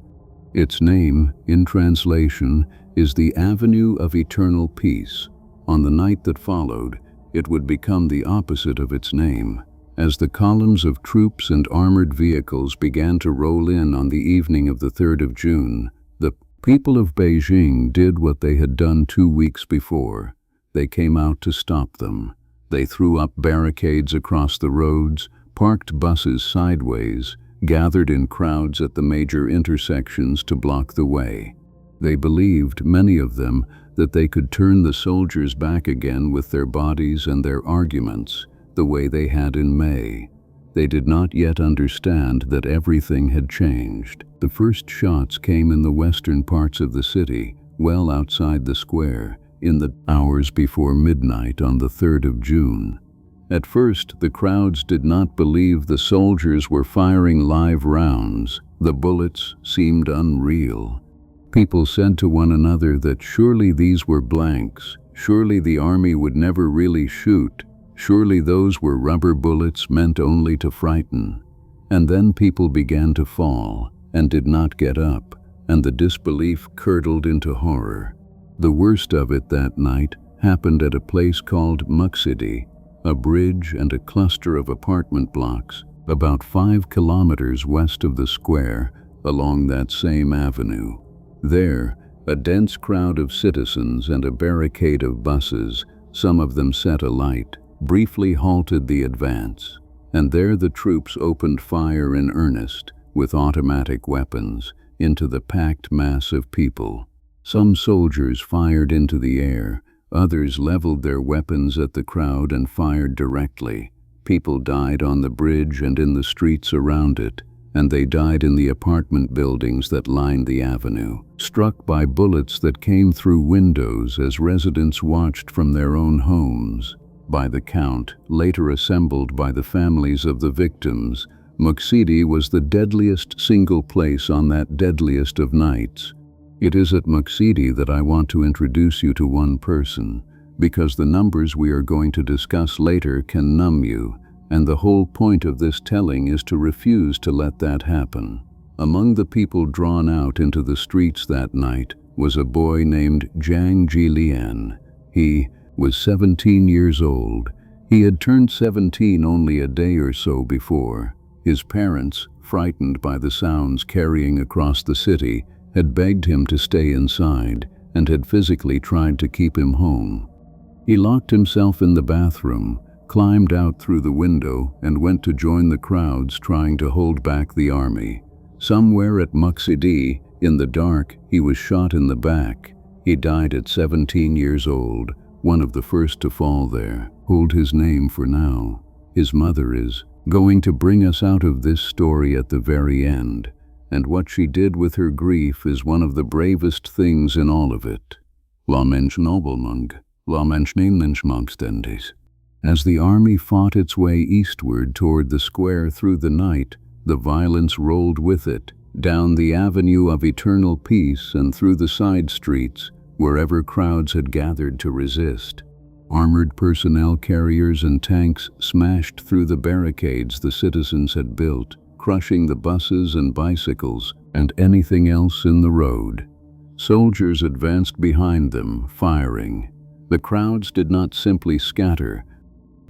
Its name, in translation, is the Avenue of Eternal Peace. On the night that followed, it would become the opposite of its name. As the columns of troops and armored vehicles began to roll in on the evening of the 3rd of June, the people of Beijing did what they had done 2 weeks before. They came out to stop them. They threw up barricades across the roads, parked buses sideways, gathered in crowds at the major intersections to block the way. They believed, many of them, that they could turn the soldiers back again with their bodies and their arguments, the way they had in May. They did not yet understand that everything had changed. The first shots came in the western parts of the city, well outside the square, in the hours before midnight on the 3rd of June. At first, the crowds did not believe the soldiers were firing live rounds. The bullets seemed unreal. People said to one another that surely these were blanks, surely the army would never really shoot, surely those were rubber bullets meant only to frighten. And then people began to fall, and did not get up, and the disbelief curdled into horror. The worst of it that night happened at a place called Muxidi, a bridge and a cluster of apartment blocks, about 5 kilometers west of the square, along that same avenue. There, a dense crowd of citizens and a barricade of buses, some of them set alight, briefly halted the advance, and there the troops opened fire in earnest, with automatic weapons, into the packed mass of people. Some soldiers fired into the air, others leveled their weapons at the crowd and fired directly. People died on the bridge and in the streets around it, and they died in the apartment buildings that lined the avenue, struck by bullets that came through windows as residents watched from their own homes. By the count, later assembled by the families of the victims, Muxidi was the deadliest single place on that deadliest of nights. It is at Muxidi that I want to introduce you to one person, because the numbers we are going to discuss later can numb you, and the whole point of this telling is to refuse to let that happen. Among the people drawn out into the streets that night was a boy named Zhang Jilian. He was 17 years old. He had turned 17 only a day or so before. His parents, frightened by the sounds carrying across the city, had begged him to stay inside and had physically tried to keep him home. He locked himself in the bathroom, climbed out through the window, and went to join the crowds trying to hold back the army. Somewhere at Muxidi, in the dark, he was shot in the back. He died at 17 years old, one of the first to fall there. Hold his name for now. His mother is going to bring us out of this story at the very end, and what she did with her grief is one of the bravest things in all of it. As the army fought its way eastward toward the square through the night, the violence rolled with it, down the Avenue of Eternal Peace and through the side streets, wherever crowds had gathered to resist. Armored personnel carriers and tanks smashed through the barricades the citizens had built, crushing the buses and bicycles and anything else in the road. Soldiers advanced behind them, firing. The crowds did not simply scatter.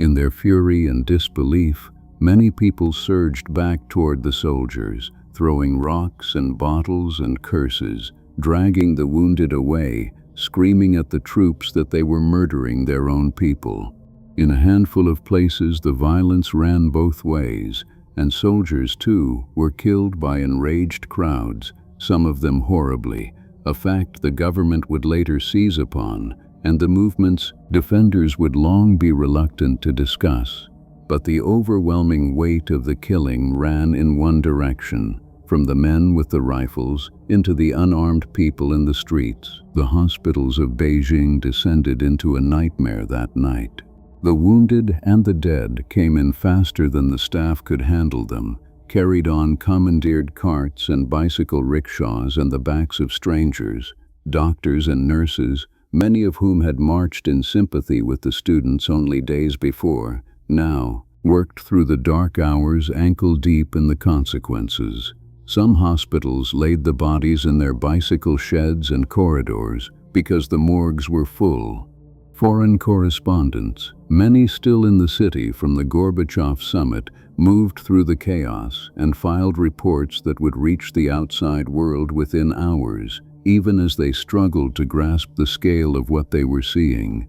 In their fury and disbelief, many people surged back toward the soldiers, throwing rocks and bottles and curses, dragging the wounded away, screaming at the troops that they were murdering their own people. In a handful of places, the violence ran both ways, and soldiers, too, were killed by enraged crowds, some of them horribly, a fact the government would later seize upon, and the movement's defenders would long be reluctant to discuss. But the overwhelming weight of the killing ran in one direction, from the men with the rifles into the unarmed people in the streets. The hospitals of Beijing descended into a nightmare that night. The wounded and the dead came in faster than the staff could handle them, carried on commandeered carts and bicycle rickshaws and the backs of strangers, doctors and nurses, many of whom had marched in sympathy with the students only days before, now worked through the dark hours ankle-deep in the consequences. Some hospitals laid the bodies in their bicycle sheds and corridors because the morgues were full. Foreign correspondents, many still in the city from the Gorbachev summit, moved through the chaos and filed reports that would reach the outside world within hours, even as they struggled to grasp the scale of what they were seeing.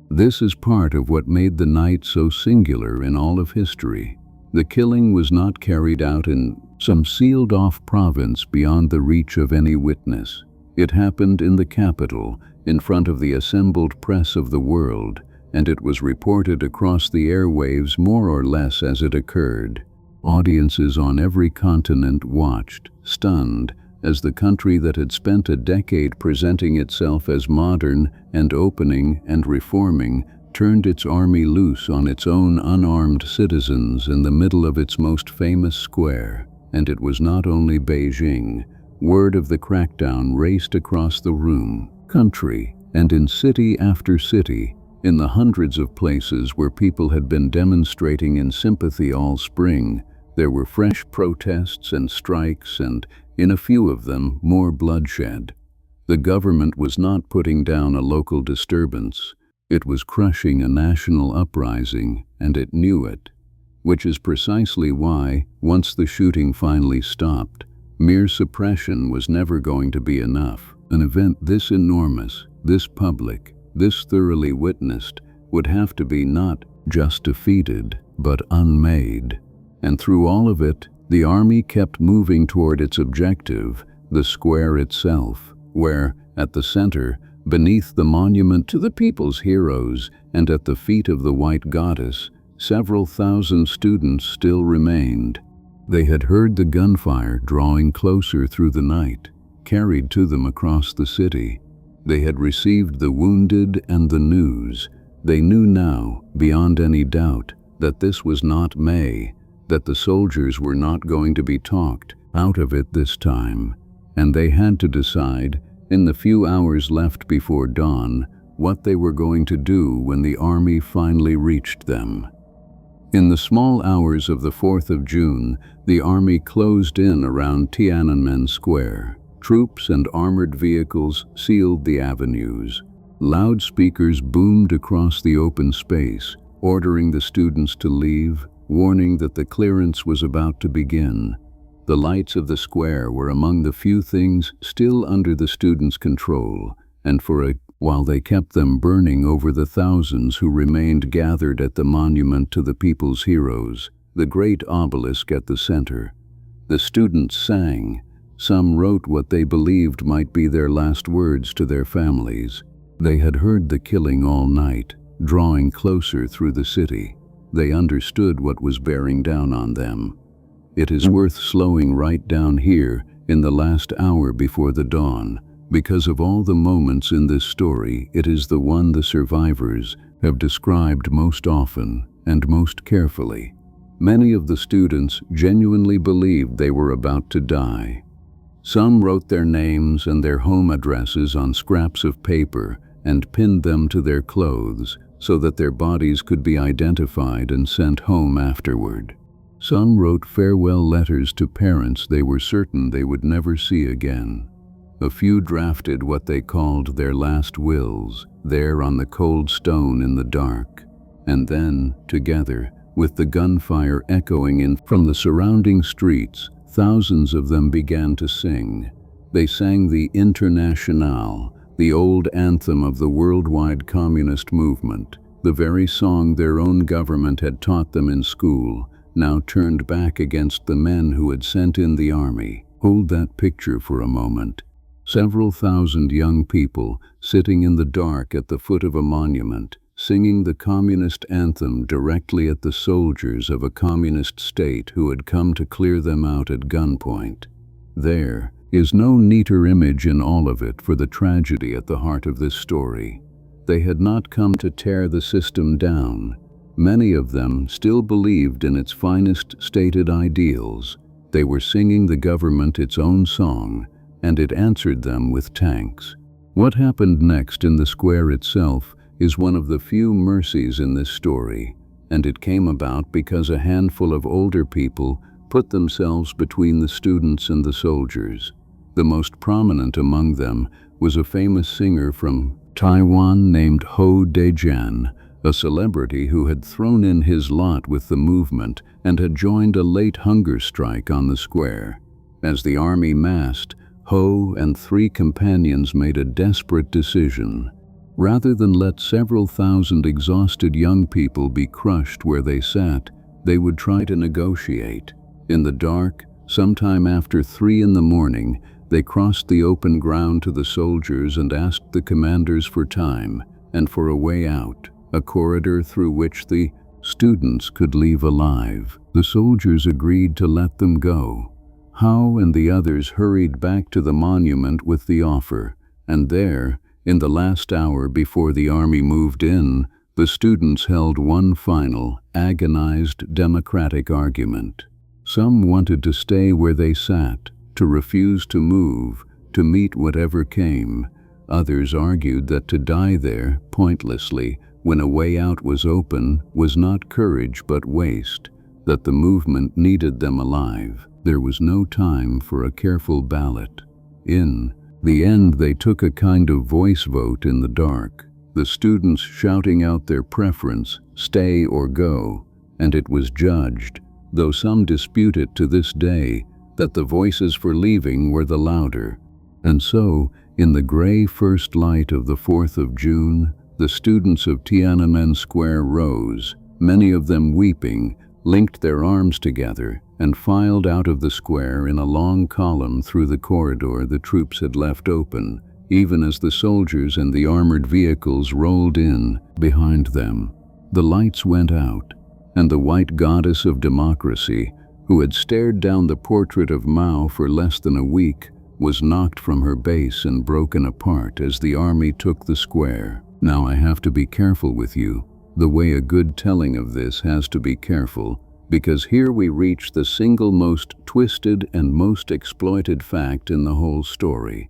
This is part of what made the night so singular in all of history. The killing was not carried out in some sealed-off province beyond the reach of any witness. It happened in the capital, in front of the assembled press of the world, and it was reported across the airwaves more or less as it occurred. Audiences on every continent watched, stunned, as the country that had spent a decade presenting itself as modern and opening and reforming turned its army loose on its own unarmed citizens in the middle of its most famous square. And it was not only Beijing. Word of the crackdown raced across the room, country, and in city after city, in the hundreds of places where people had been demonstrating in sympathy all spring. There were fresh protests and strikes and, in a few of them, more bloodshed. The government was not putting down a local disturbance. It was crushing a national uprising, and it knew it. Which is precisely why, once the shooting finally stopped, mere suppression was never going to be enough. An event this enormous, this public, this thoroughly witnessed, would have to be not just defeated, but unmade. And through all of it, the army kept moving toward its objective, the square itself, where, at the center, beneath the monument to the people's heroes and at the feet of the White Goddess, several thousand students still remained. They had heard the gunfire drawing closer through the night, carried to them across the city. They had received the wounded and the news. They knew now, beyond any doubt, that this was not May, that the soldiers were not going to be talked out of it this time, and they had to decide, in the few hours left before dawn, what they were going to do when the army finally reached them. In the small hours of the 4th of June, the army closed in around Tiananmen Square. Troops and armored vehicles sealed the avenues. Loudspeakers boomed across the open space, ordering the students to leave, warning that the clearance was about to begin. The lights of the square were among the few things still under the students' control, and for a while they kept them burning over the thousands who remained gathered at the monument to the people's heroes, the great obelisk at the center. The students sang. Some wrote what they believed might be their last words to their families. They had heard the killing all night, drawing closer through the city. They understood what was bearing down on them. It is worth slowing right down here in the last hour before the dawn. Because of all the moments in this story, it is the one the survivors have described most often and most carefully. Many of the students genuinely believed they were about to die. Some wrote their names and their home addresses on scraps of paper and pinned them to their clothes so that their bodies could be identified and sent home afterward. Some wrote farewell letters to parents they were certain they would never see again. A few drafted what they called their last wills, there on the cold stone in the dark. And then, together, with the gunfire echoing in from the surrounding streets, thousands of them began to sing. They sang the Internationale, the old anthem of the worldwide communist movement, the very song their own government had taught them in school, now turned back against the men who had sent in the army. Hold that picture for a moment. Several thousand young people sitting in the dark at the foot of a monument, singing the communist anthem directly at the soldiers of a communist state who had come to clear them out at gunpoint. There is no neater image in all of it for the tragedy at the heart of this story. They had not come to tear the system down. Many of them still believed in its finest stated ideals. They were singing the government its own song, and it answered them with tanks. What happened next in the square itself is one of the few mercies in this story, and it came about because a handful of older people put themselves between the students and the soldiers. The most prominent among them was a famous singer from Taiwan named Hu Yaobang, a celebrity who had thrown in his lot with the movement and had joined a late hunger strike on the square. As the army massed, Hu and 3 companions made a desperate decision. Rather than let several thousand exhausted young people be crushed where they sat, they would try to negotiate. In the dark, sometime after 3 in the morning, they crossed the open ground to the soldiers and asked the commanders for time and for a way out, a corridor through which the students could leave alive. The soldiers agreed to let them go. Hu and the others hurried back to the monument with the offer, and there, in the last hour before the army moved in, the students held one final, agonized democratic argument. Some wanted to stay where they sat, to refuse to move, to meet whatever came. Others argued that to die there, pointlessly, when a way out was open, was not courage but waste, that the movement needed them alive. There was no time for a careful ballot. In the end, they took a kind of voice vote in the dark, the students shouting out their preference, stay or go, and it was judged, though some dispute it to this day, that the voices for leaving were the louder. And so, in the gray first light of the 4th of June, the students of Tiananmen Square rose, many of them weeping, linked their arms together, and filed out of the square in a long column through the corridor the troops had left open, even as the soldiers and the armored vehicles rolled in behind them. The lights went out, and the white goddess of democracy, who had stared down the portrait of Mao for less than a week, was knocked from her base and broken apart as the army took the square. Now I have to be careful with you, the way a good telling of this has to be careful, because here we reach the single most twisted and most exploited fact in the whole story.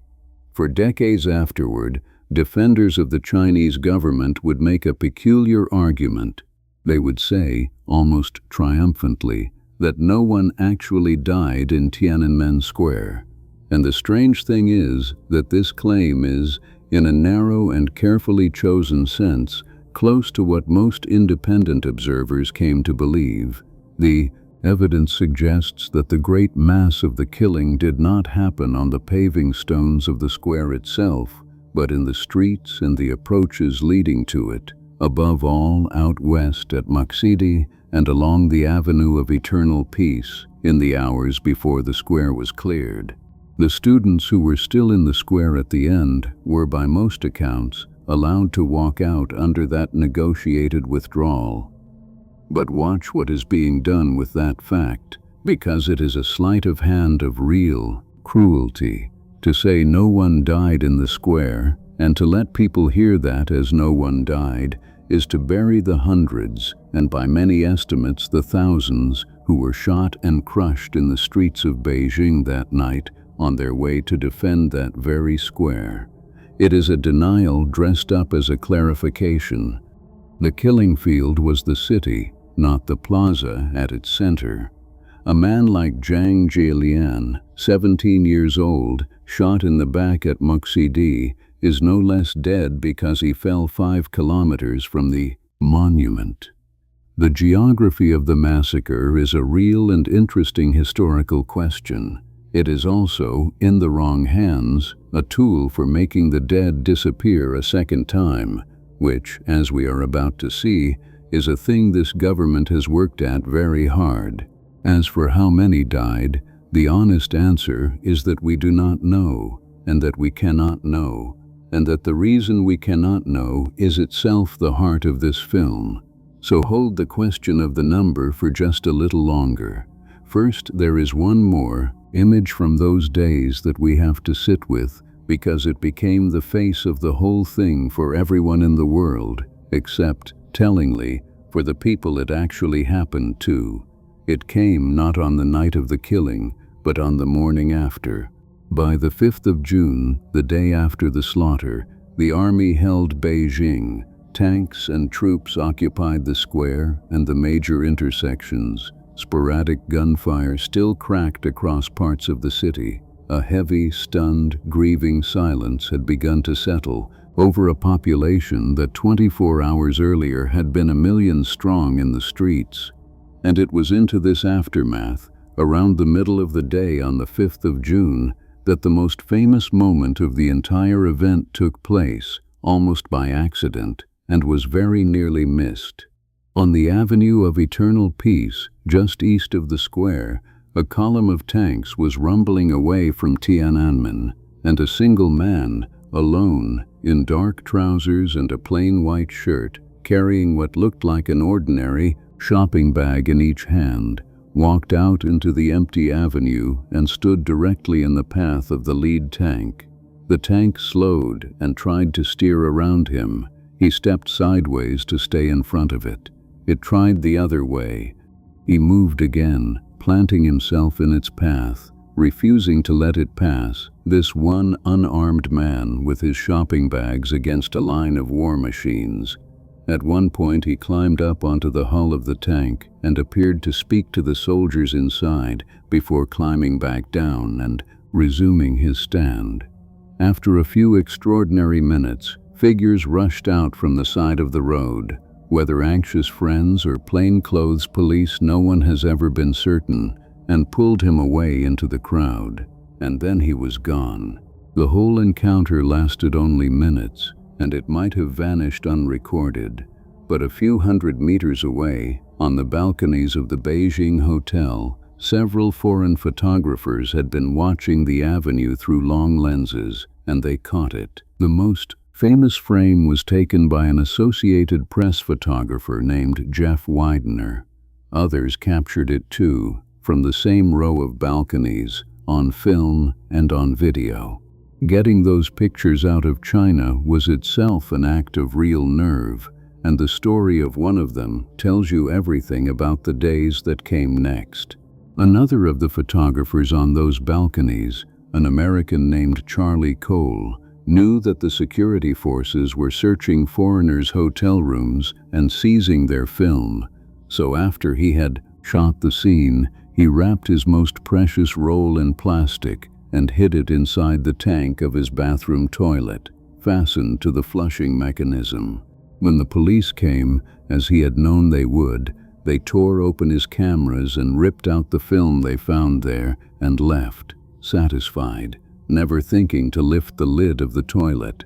For decades afterward, defenders of the Chinese government would make a peculiar argument. They would say, almost triumphantly, that no one actually died in Tiananmen Square. And the strange thing is that this claim is, in a narrow and carefully chosen sense, close to what most independent observers came to believe. The evidence suggests that the great mass of the killing did not happen on the paving stones of the square itself, but in the streets and the approaches leading to it, above all out west at Muxidi and along the Avenue of Eternal Peace in the hours before the square was cleared. The students who were still in the square at the end were, by most accounts, allowed to walk out under that negotiated withdrawal. But watch what is being done with that fact, because it is a sleight of hand of real cruelty. To say no one died in the square, and to let people hear that as no one died, is to bury the hundreds, and by many estimates the thousands, who were shot and crushed in the streets of Beijing that night on their way to defend that very square. It is a denial dressed up as a clarification. The killing field was the city, not the plaza at its center. A man like Zhang Jialian, 17 years old, shot in the back at Muxidi, is no less dead because he fell 5 kilometers from the Monument. The geography of the massacre is a real and interesting historical question. It is also, in the wrong hands, a tool for making the dead disappear a second time, which, as we are about to see, is a thing this government has worked at very hard. As for how many died, the honest answer is that we do not know, and that we cannot know, and that the reason we cannot know is itself the heart of this film. So hold the question of the number for just a little longer. First, there is one more image from those days that we have to sit with, because it became the face of the whole thing for everyone in the world, except, tellingly, for the people it actually happened to. It came not on the night of the killing, but on the morning after. By the 5th of June, the day after the slaughter, the army held Beijing. Tanks and troops occupied the square and the major intersections. Sporadic gunfire still cracked across parts of the city. A heavy, stunned, grieving silence had begun to settle over a population that 24 hours earlier had been 1 million strong in the streets. And it was into this aftermath, around the middle of the day on the 5th of June, that the most famous moment of the entire event took place, almost by accident, and was very nearly missed. On the Avenue of Eternal Peace, just east of the square, a column of tanks was rumbling away from Tiananmen, and a single man, alone, in dark trousers and a plain white shirt, carrying what looked like an ordinary shopping bag in each hand, walked out into the empty avenue and stood directly in the path of the lead tank. The tank slowed and tried to steer around him. He stepped sideways to stay in front of it. It tried the other way. He moved again, planting himself in its path, refusing to let it pass, this one unarmed man with his shopping bags against a line of war machines. At one point he climbed up onto the hull of the tank and appeared to speak to the soldiers inside before climbing back down and resuming his stand. After a few extraordinary minutes, figures rushed out from the side of the road. Whether anxious friends or plainclothes police, no one has ever been certain, and pulled him away into the crowd. And then he was gone. The whole encounter lasted only minutes, and it might have vanished unrecorded. But a few hundred meters away, on the balconies of the Beijing hotel, several foreign photographers had been watching the avenue through long lenses, and they caught it. The most famous frame was taken by an Associated Press photographer named Jeff Widener. Others captured it too, from the same row of balconies, on film and on video. Getting those pictures out of China was itself an act of real nerve, and the story of one of them tells you everything about the days that came next. Another of the photographers on those balconies, an American named Charlie Cole, knew that the security forces were searching foreigners' hotel rooms and seizing their film. So after he had shot the scene, he wrapped his most precious roll in plastic and hid it inside the tank of his bathroom toilet, fastened to the flushing mechanism. When the police came, as he had known they would, they tore open his cameras and ripped out the film they found there and left, satisfied, never thinking to lift the lid of the toilet.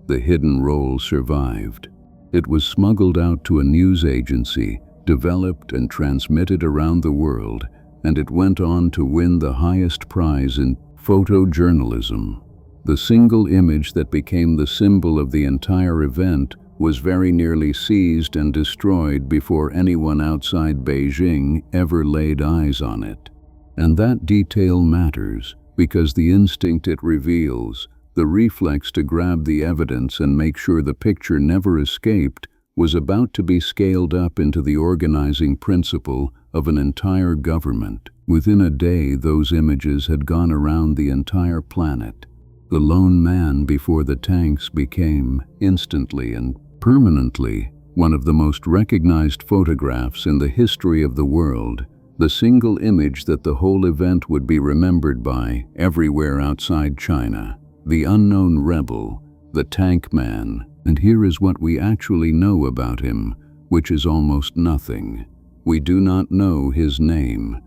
The hidden roll survived. It was smuggled out to a news agency, developed and transmitted around the world, and it went on to win the highest prize in photojournalism. The single image that became the symbol of the entire event was very nearly seized and destroyed before anyone outside Beijing ever laid eyes on it. And that detail matters, because the instinct it reveals, the reflex to grab the evidence and make sure the picture never escaped, was about to be scaled up into the organizing principle of an entire government. Within a day, those images had gone around the entire planet. The lone man before the tanks became, instantly and permanently, one of the most recognized photographs in the history of the world, the single image that the whole event would be remembered by everywhere outside China. The unknown rebel, the tank man. And here is what we actually know about him. which is almost nothing. We do not know his name.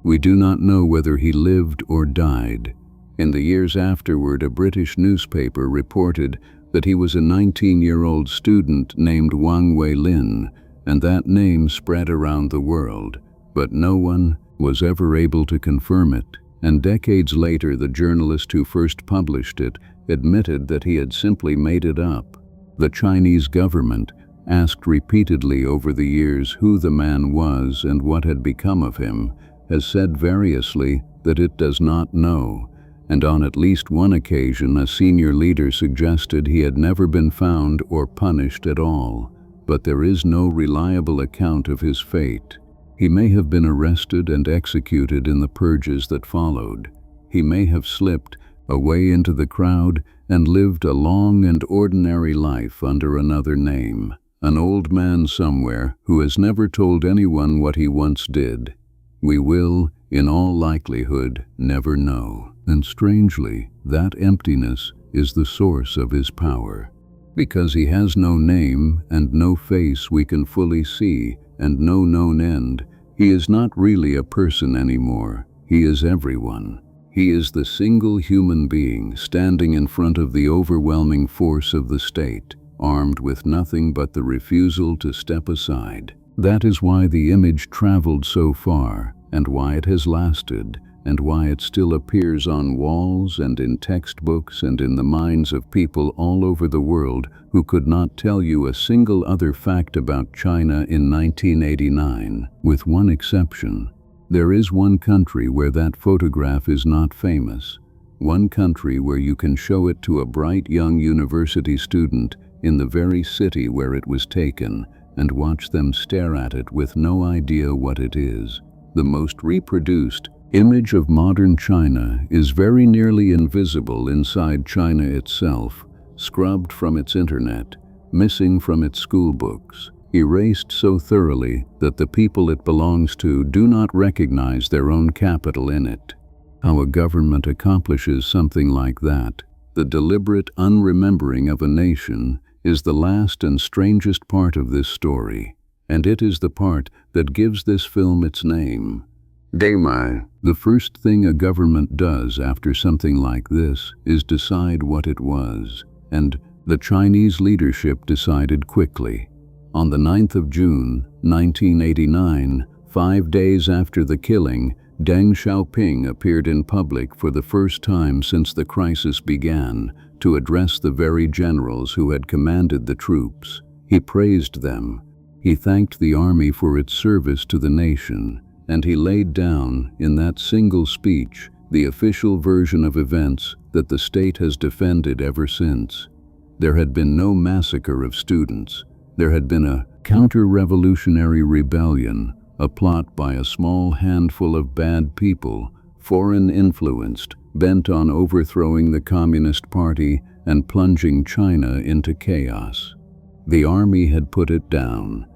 We do not know whether he lived or died. In the years afterward, a British newspaper reported that he was a 19-year-old student named Wang Weilin, and that name spread around the world, but no one was ever able to confirm it, and decades later the journalist who first published it admitted that he had simply made it up. The Chinese government, asked repeatedly over the years who the man was and what had become of him, has said variously that it does not know, and on at least one occasion a senior leader suggested he had never been found or punished at all. But there is no reliable account of his fate. He may have been arrested and executed in the purges that followed. He may have slipped away into the crowd and lived a long and ordinary life under another name, an old man somewhere who has never told anyone what he once did. We will, in all likelihood, never know. And strangely, that emptiness is the source of his power. Because he has no name and no face we can fully see and no known end, he is not really a person anymore. He is everyone. He is the single human being standing in front of the overwhelming force of the state, armed with nothing but the refusal to step aside. That is why the image traveled so far, and why it has lasted, and why it still appears on walls and in textbooks and in the minds of people all over the world who could not tell you a single other fact about China in 1989, with one exception. There is one country where that photograph is not famous, one country where you can show it to a bright young university student in the very city where it was taken and watch them stare at it with no idea what it is. The most reproduced image of modern China is very nearly invisible inside China itself, scrubbed from its internet, missing from its school books, erased so thoroughly that the people it belongs to do not recognize their own capital in it. How a government accomplishes something like that, the deliberate unremembering of a nation, is the last and strangest part of this story, and it is the part that gives this film its name. The first thing a government does after something like this is decide what it was, and the Chinese leadership decided quickly. On the 9th of June, 1989, 5 days after the killing, Deng Xiaoping appeared in public for the first time since the crisis began to address the very generals who had commanded the troops. He praised them. He thanked the army for its service to the nation, and he laid down, in that single speech, the official version of events that the state has defended ever since. There had been no massacre of students. There had been a counter-revolutionary rebellion, a plot by a small handful of bad people, foreign-influenced, bent on overthrowing the Communist Party and plunging China into chaos. The army had put it down.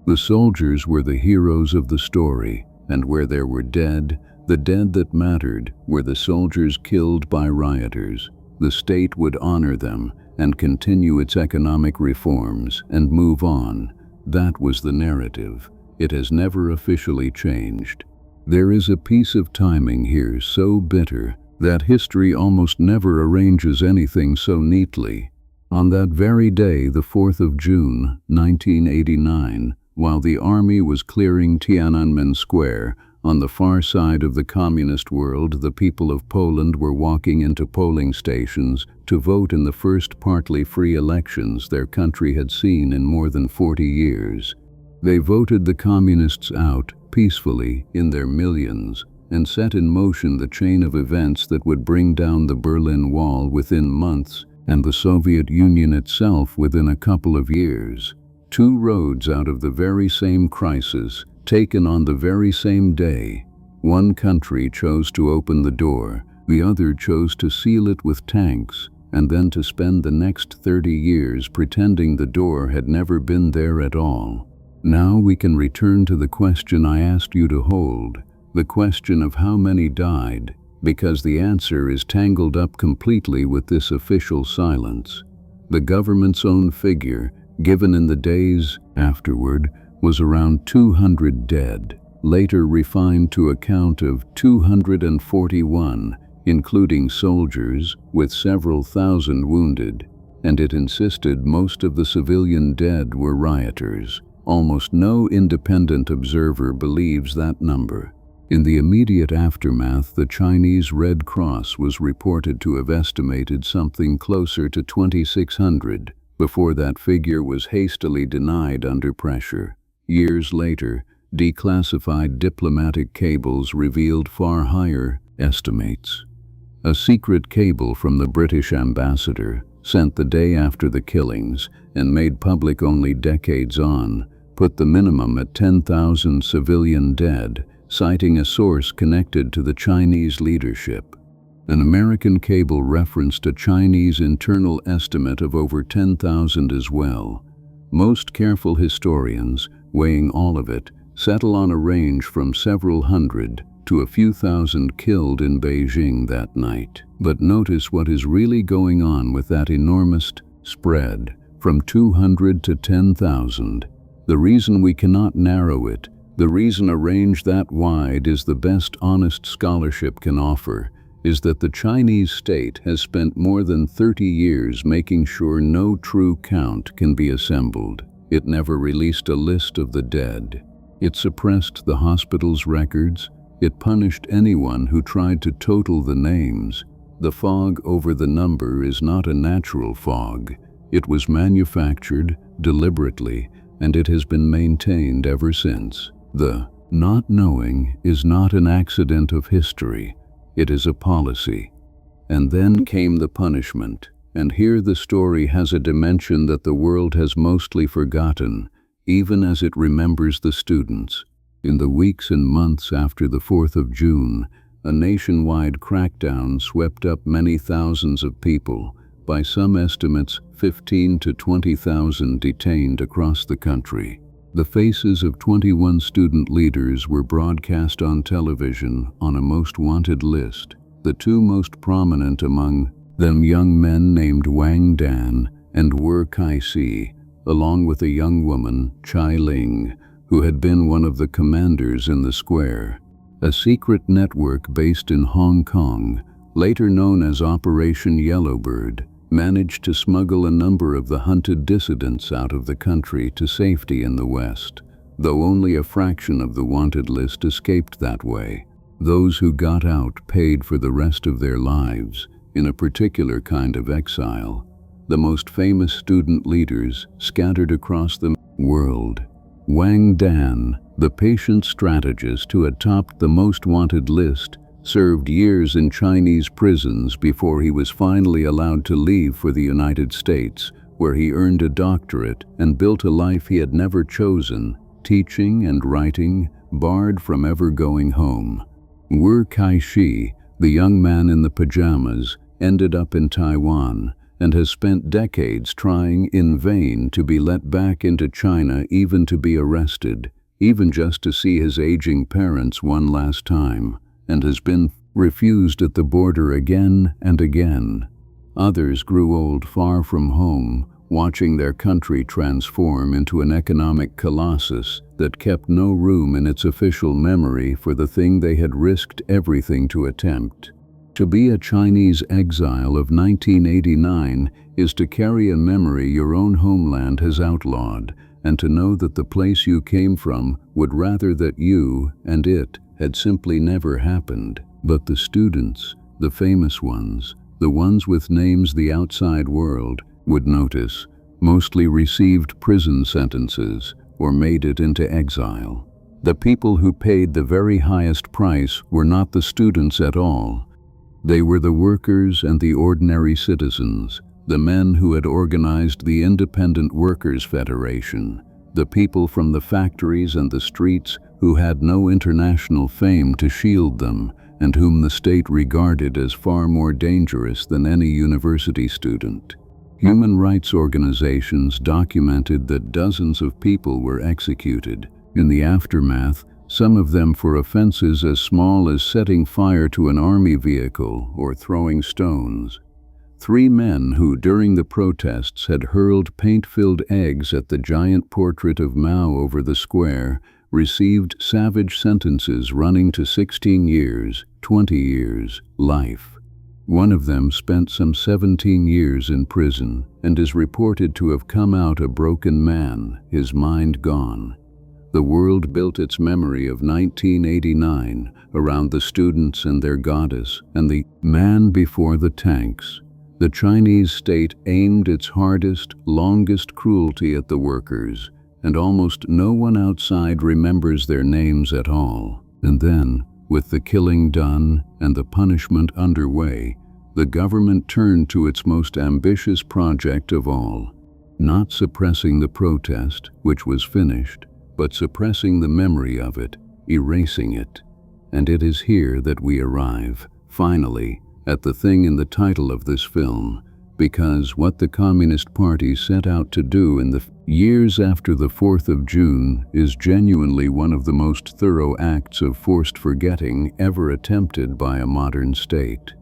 The soldiers were the heroes of the story, and where there were dead, the dead that mattered, were the soldiers killed by rioters. The state would honor them and continue its economic reforms and move on. That was the narrative. It has never officially changed. There is a piece of timing here so bitter that history almost never arranges anything so neatly. On that very day, the 4th of June, 1989, while the army was clearing Tiananmen Square, on the far side of the communist world, the people of Poland were walking into polling stations to vote in the first partly free elections their country had seen in more than 40 years. They voted the communists out peacefully in their millions and set in motion the chain of events that would bring down the Berlin Wall within months and the Soviet Union itself within a couple of years. 2 roads out of the very same crisis, taken on the very same day. One country chose to open the door, the other chose to seal it with tanks, and then to spend the next 30 years pretending the door had never been there at all. Now we can return to the question I asked you to hold, the question of how many died, because the answer is tangled up completely with this official silence. The government's own figure, given in the days afterward, was around 200 dead, later refined to a count of 241, including soldiers, with several thousand wounded, and it insisted most of the civilian dead were rioters. Almost no independent observer believes that number. In the immediate aftermath, the Chinese Red Cross was reported to have estimated something closer to 2,600, before that figure was hastily denied under pressure. Years later, declassified diplomatic cables revealed far higher estimates. A secret cable from the British ambassador, sent the day after the killings and made public only decades on, put the minimum at 10,000 civilian dead, citing a source connected to the Chinese leadership. An American cable referenced a Chinese internal estimate of over 10,000 as well. Most careful historians, weighing all of it, settle on a range from several hundred to a few thousand killed in Beijing that night. But notice what is really going on with that enormous spread, from 200 to 10,000. The reason we cannot narrow it, the reason a range that wide is the best honest scholarship can offer, is that the Chinese state has spent more than 30 years making sure no true count can be assembled. It never released a list of the dead. It suppressed the hospital's records. It punished anyone who tried to total the names. The fog over the number is not a natural fog. It was manufactured deliberately, and it has been maintained ever since. The not knowing is not an accident of history. It is a policy. And then came the punishment. And here the story has a dimension that the world has mostly forgotten, even as it remembers the students. In the weeks and months after the 4th of June, a nationwide crackdown swept up many thousands of people, by some estimates 15 to 20,000 detained across the country. The faces of 21 student leaders were broadcast on television on a most wanted list, the two most prominent among them young men named Wang Dan and Wu Kaixi, along with a young woman, Chai Ling, who had been one of the commanders in the square. A secret network based in Hong Kong, later known as Operation Yellowbird, managed to smuggle a number of the hunted dissidents out of the country to safety in the West, though only a fraction of the wanted list escaped that way. Those who got out paid for the rest of their lives in a particular kind of exile. The most famous student leaders scattered across the world. Wang Dan, the patient strategist who had topped the most wanted list, served years in Chinese prisons before he was finally allowed to leave for the United States, where he earned a doctorate and built a life he had never chosen, teaching and writing, barred from ever going home. Wu Kaixi, the young man in the pajamas, ended up in Taiwan and has spent decades trying in vain to be let back into China, even to be arrested, even just to see his aging parents one last time, and has been refused at the border again and again. Others grew old far from home, watching their country transform into an economic colossus that kept no room in its official memory for the thing they had risked everything to attempt. To be a Chinese exile of 1989 is to carry a memory your own homeland has outlawed, and to know that the place you came from would rather that you and it had simply never happened. But the students, the famous ones, the ones with names the outside world would notice, mostly received prison sentences or made it into exile. The people who paid the very highest price were not the students at all. They were the workers and the ordinary citizens, the men who had organized the Independent Workers' Federation, the people from the factories and the streets who had no international fame to shield them, and whom the state regarded as far more dangerous than any university student. Human rights organizations documented that dozens of people were executed. In the aftermath, some of them for offenses as small as setting fire to an army vehicle or throwing stones. Three men who, during the protests, had hurled paint-filled eggs at the giant portrait of Mao over the square, received savage sentences running to 16 years, 20 years, life. One of them spent some 17 years in prison and is reported to have come out a broken man, his mind gone. The world built its memory of 1989 around the students and their goddess and the man before the tanks. The Chinese state aimed its hardest, longest cruelty at the workers, and almost no one outside remembers their names at all. And then, with the killing done and the punishment underway, the government turned to its most ambitious project of all, not suppressing the protest, which was finished, but suppressing the memory of it, erasing it. And it is here that we arrive, finally, at the thing in the title of this film, because what the Communist Party set out to do in the years after the 4th of June is genuinely one of the most thorough acts of forced forgetting ever attempted by a modern state.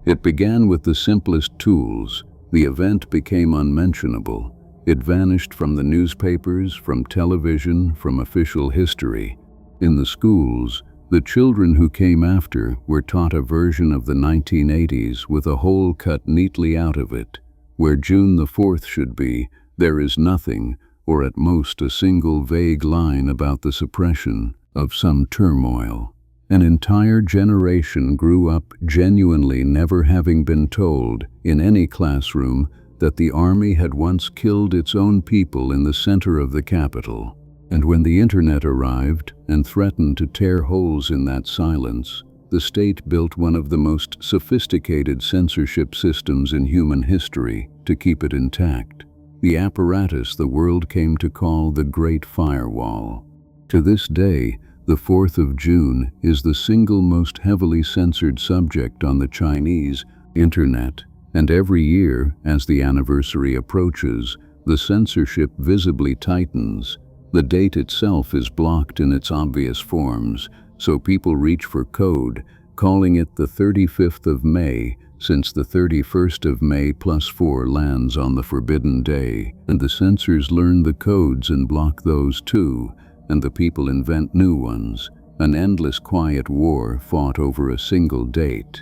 It began with the simplest tools. The event became unmentionable. It vanished from the newspapers, from television, from official history. In the schools, the children who came after were taught a version of the 1980s with a hole cut neatly out of it. Where June the 4th should be, there is nothing, or at most a single vague line about the suppression of some turmoil. An entire generation grew up genuinely never having been told, in any classroom, that the army had once killed its own people in the center of the capital. And when the internet arrived and threatened to tear holes in that silence, the state built one of the most sophisticated censorship systems in human history to keep it intact. The apparatus the world came to call the Great Firewall. To this day, the 4th of June is the single most heavily censored subject on the Chinese internet, and every year, as the anniversary approaches, the censorship visibly tightens. The date itself is blocked in its obvious forms, so people reach for code, calling it the 35th of May, since the 31st of May +4 lands on the forbidden day, and the censors learn the codes and block those too, and the people invent new ones, an endless quiet war fought over a single date.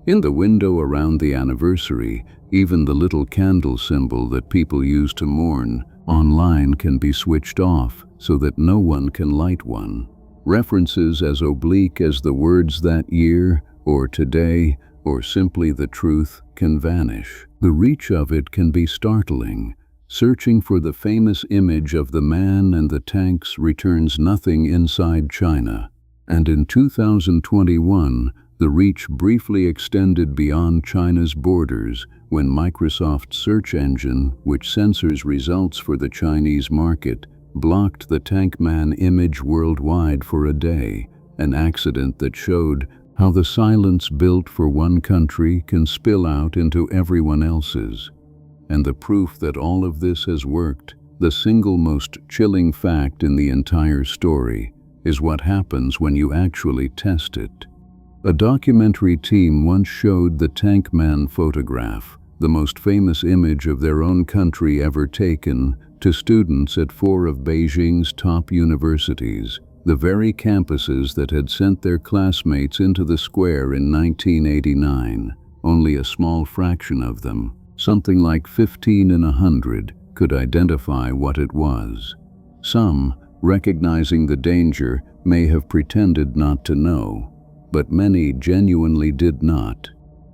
In the window around the anniversary, even the little candle symbol that people use to mourn online can be switched off so that no one can light one. References as oblique as the words "that year," or "today," or simply "the truth" can vanish. The reach of it can be startling. Searching for the famous image of the man and the tanks returns nothing inside China. And in 2021, the reach briefly extended beyond China's borders when Microsoft's search engine, which censors results for the Chinese market, blocked the Tank Man image worldwide for a day, an accident that showed how the silence built for one country can spill out into everyone else's. And the proof that all of this has worked, the single most chilling fact in the entire story, is what happens when you actually test it. A documentary team once showed the Tank Man photograph, the most famous image of their own country ever taken, to students at 4 of Beijing's top universities, the very campuses that had sent their classmates into the square in 1989. Only a small fraction of them, something like 15 in 100, could identify what it was. Some, recognizing the danger, may have pretended not to know, but many genuinely did not.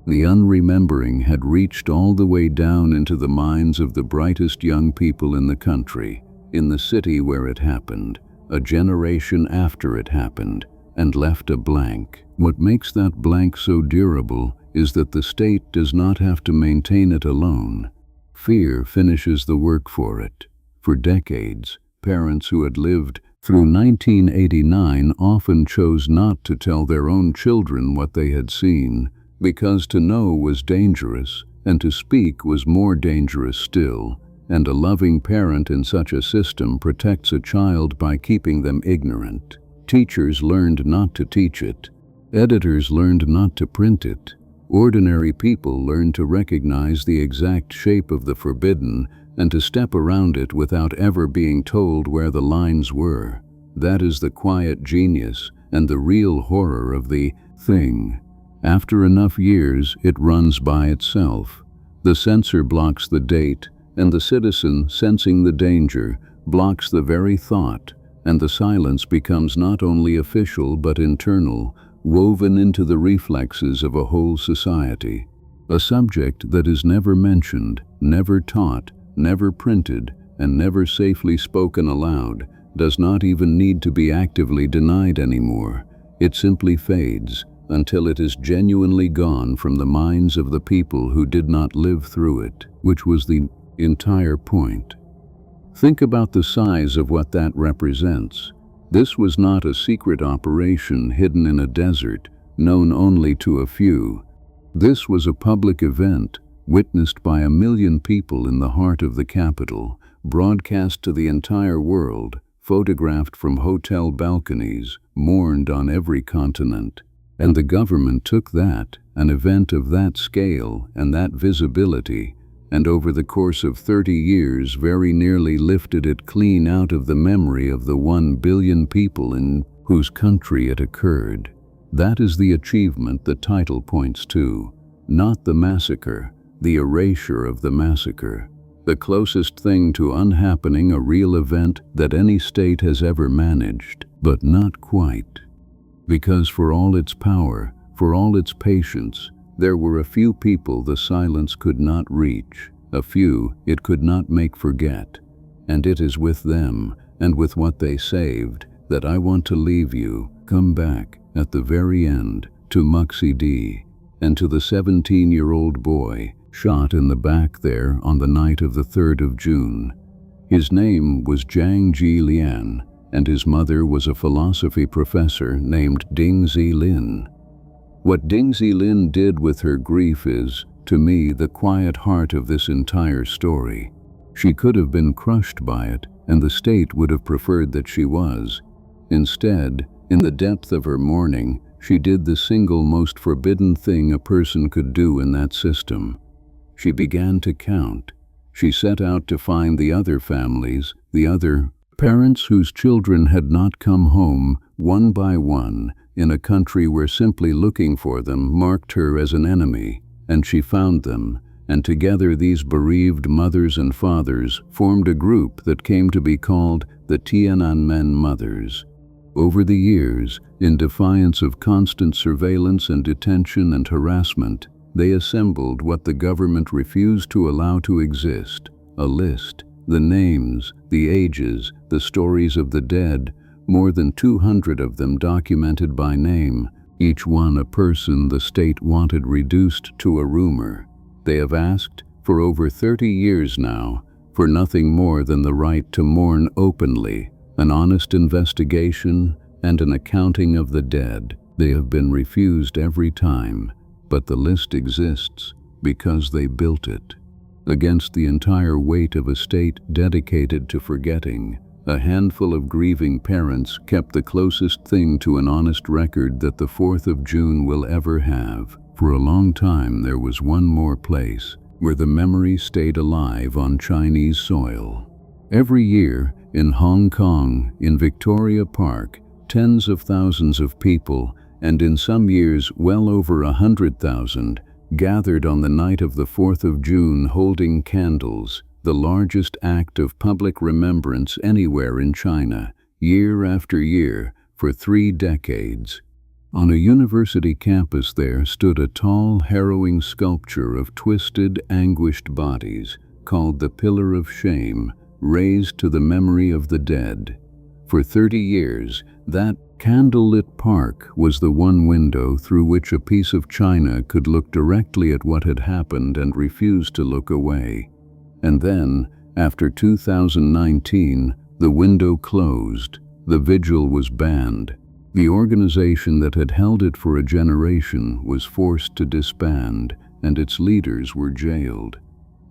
The unremembering had reached all the way down into the minds of the brightest young people in the country, in the city where it happened, a generation after it happened, and left a blank. What makes that blank so durable is that the state does not have to maintain it alone. Fear finishes the work for it. For decades, parents who had lived through 1989 often chose not to tell their own children what they had seen, because to know was dangerous, and to speak was more dangerous still, and a loving parent in such a system protects a child by keeping them ignorant. Teachers learned not to teach it. Editors learned not to print it. Ordinary people learned to recognize the exact shape of the forbidden and to step around it without ever being told where the lines were. That is the quiet genius and the real horror of the thing. After enough years, it runs by itself. The censor blocks the date, and the citizen, sensing the danger, blocks the very thought, and the silence becomes not only official but internal, woven into the reflexes of a whole society. A subject that is never mentioned, never taught, never printed, and never safely spoken aloud does not even need to be actively denied anymore. It simply fades until it is genuinely gone from the minds of the people who did not live through it, which was the entire point. Think about the size of what that represents. This was not a secret operation hidden in a desert, known only to a few. This was a public event, witnessed by 1 million people in the heart of the capital, broadcast to the entire world, photographed from hotel balconies, mourned on every continent. And the government took that, an event of that scale and that visibility, and over the course of 30 years very nearly lifted it clean out of the memory of the 1 billion people in whose country it occurred. That is the achievement the title points to, not the massacre, the erasure of the massacre, the closest thing to unhappening a real event that any state has ever managed, but not quite. Because for all its power, for all its patience, there were a few people the silence could not reach, a few it could not make forget. And it is with them, and with what they saved, that I want to leave you. Come back, at the very end, to Muxi D, and to the 17-year-old boy, shot in the back there on the night of the 3rd of June. His name was Zhang Jilian, and his mother was a philosophy professor named Deng Xiaoping. What Deng Xiaoping did with her grief is, to me, the quiet heart of this entire story. She could have been crushed by it, and the state would have preferred that she was. Instead, in the depth of her mourning, she did the single most forbidden thing a person could do in that system. She began to count. She set out to find the other families, the other parents whose children had not come home, one by one, in a country where simply looking for them marked her as an enemy. And she found them, and together these bereaved mothers and fathers formed a group that came to be called the Tiananmen Mothers. Over the years, in defiance of constant surveillance and detention and harassment, they assembled what the government refused to allow to exist, a list, the names, the ages, the stories of the dead, more than 200 of them documented by name, each one a person the state wanted reduced to a rumor. They have asked, for over 30 years now, for nothing more than the right to mourn openly, an honest investigation, and an accounting of the dead. They have been refused every time, but the list exists because they built it. Against the entire weight of a state dedicated to forgetting, a handful of grieving parents kept the closest thing to an honest record that the 4th of June will ever have. For a long time there was one more place where the memory stayed alive on Chinese soil. Every year, in Hong Kong, in Victoria Park, tens of thousands of people, and in some years well over 100,000, gathered on the night of the 4th of June holding candles, the largest act of public remembrance anywhere in China, year after year, for 3 decades. On a university campus there stood a tall, harrowing sculpture of twisted, anguished bodies, called the Pillar of Shame, raised to the memory of the dead. For 30 years, that candlelit park was the one window through which a piece of China could look directly at what had happened and refuse to look away. And then, after 2019, the window closed, the vigil was banned. The organization that had held it for a generation was forced to disband, and its leaders were jailed.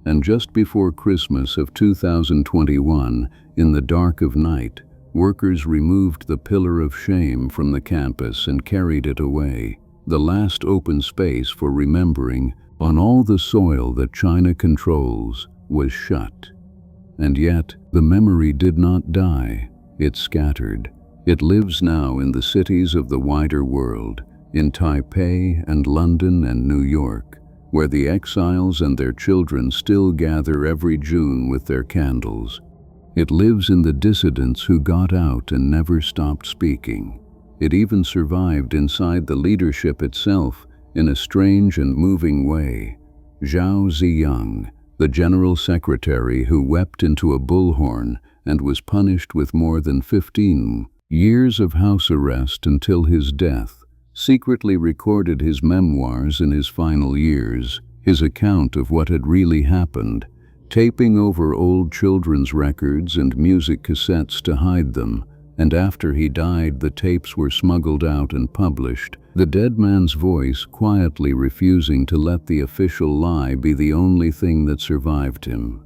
And just before Christmas of 2021, in the dark of night, workers removed the Pillar of Shame from the campus and carried it away. the last open space for remembering on all the soil that China controls, was shut. And yet, the memory did not die. It scattered. It lives now in the cities of the wider world, in Taipei and London and New York, where the exiles and their children still gather every June with their candles. It lives in the dissidents who got out and never stopped speaking. It even survived inside the leadership itself in a strange and moving way. Zhao Ziyang, the general secretary who wept into a bullhorn and was punished with more than 15 years of house arrest until his death, secretly recorded his memoirs in his final years, his account of what had really happened, taping over old children's records and music cassettes to hide them, and after he died the tapes were smuggled out and published, the dead man's voice quietly refusing to let the official lie be the only thing that survived him.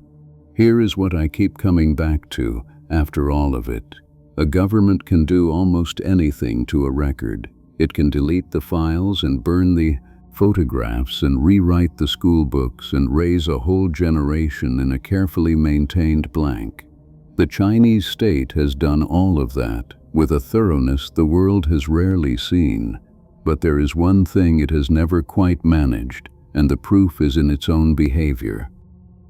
Here is what I keep coming back to after all of it. A government can do almost anything to a record. It can delete the files and burn the photographs and rewrite the school books and raise a whole generation in a carefully maintained blank. The Chinese state has done all of that with a thoroughness the world has rarely seen. But there is one thing it has never quite managed, and the proof is in its own behavior.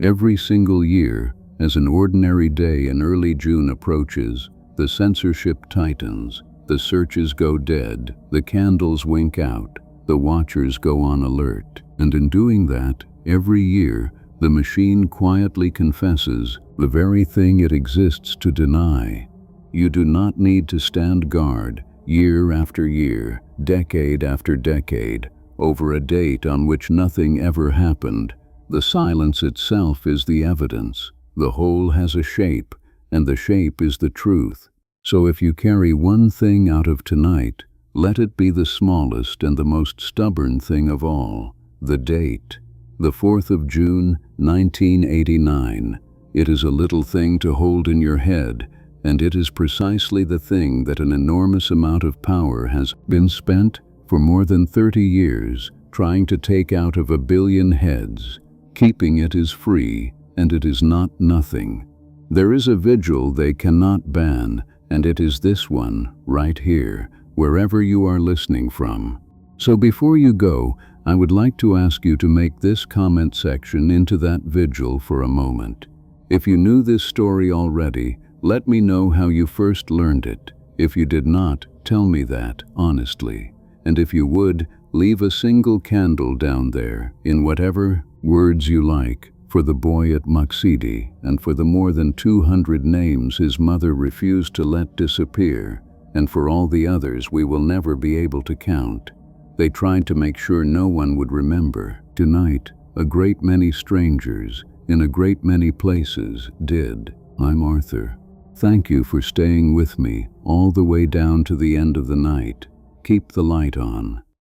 Every single year, as an ordinary day in early June approaches, the censorship tightens, the searches go dead, the candles wink out, the watchers go on alert. And in doing that, every year, the machine quietly confesses the very thing it exists to deny. You do not need to stand guard, year after year, decade after decade, over a date on which nothing ever happened. The silence itself is the evidence. The whole has a shape, and the shape is the truth. So if you carry one thing out of tonight, let it be the smallest and the most stubborn thing of all, the date. The 4th of June, 1989. It is a little thing to hold in your head, and it is precisely the thing that an enormous amount of power has been spent for more than 30 years trying to take out of 1 billion heads. Keeping it is free, and it is not nothing. There is a vigil they cannot ban, and it is this one, right here, wherever you are listening from. So before you go, I would like to ask you to make this comment section into that vigil for a moment. If you knew this story already, let me know how you first learned it. If you did not, tell me that, honestly. And if you would, leave a single candle down there, in whatever words you like, for the boy at Muxidi, and for the more than 200 names his mother refused to let disappear, and for all the others we will never be able to count. They tried to make sure no one would remember. Tonight, a great many strangers, in a great many places, did. I'm Arthur. Thank you for staying with me all the way down to the end of the night. Keep the light on.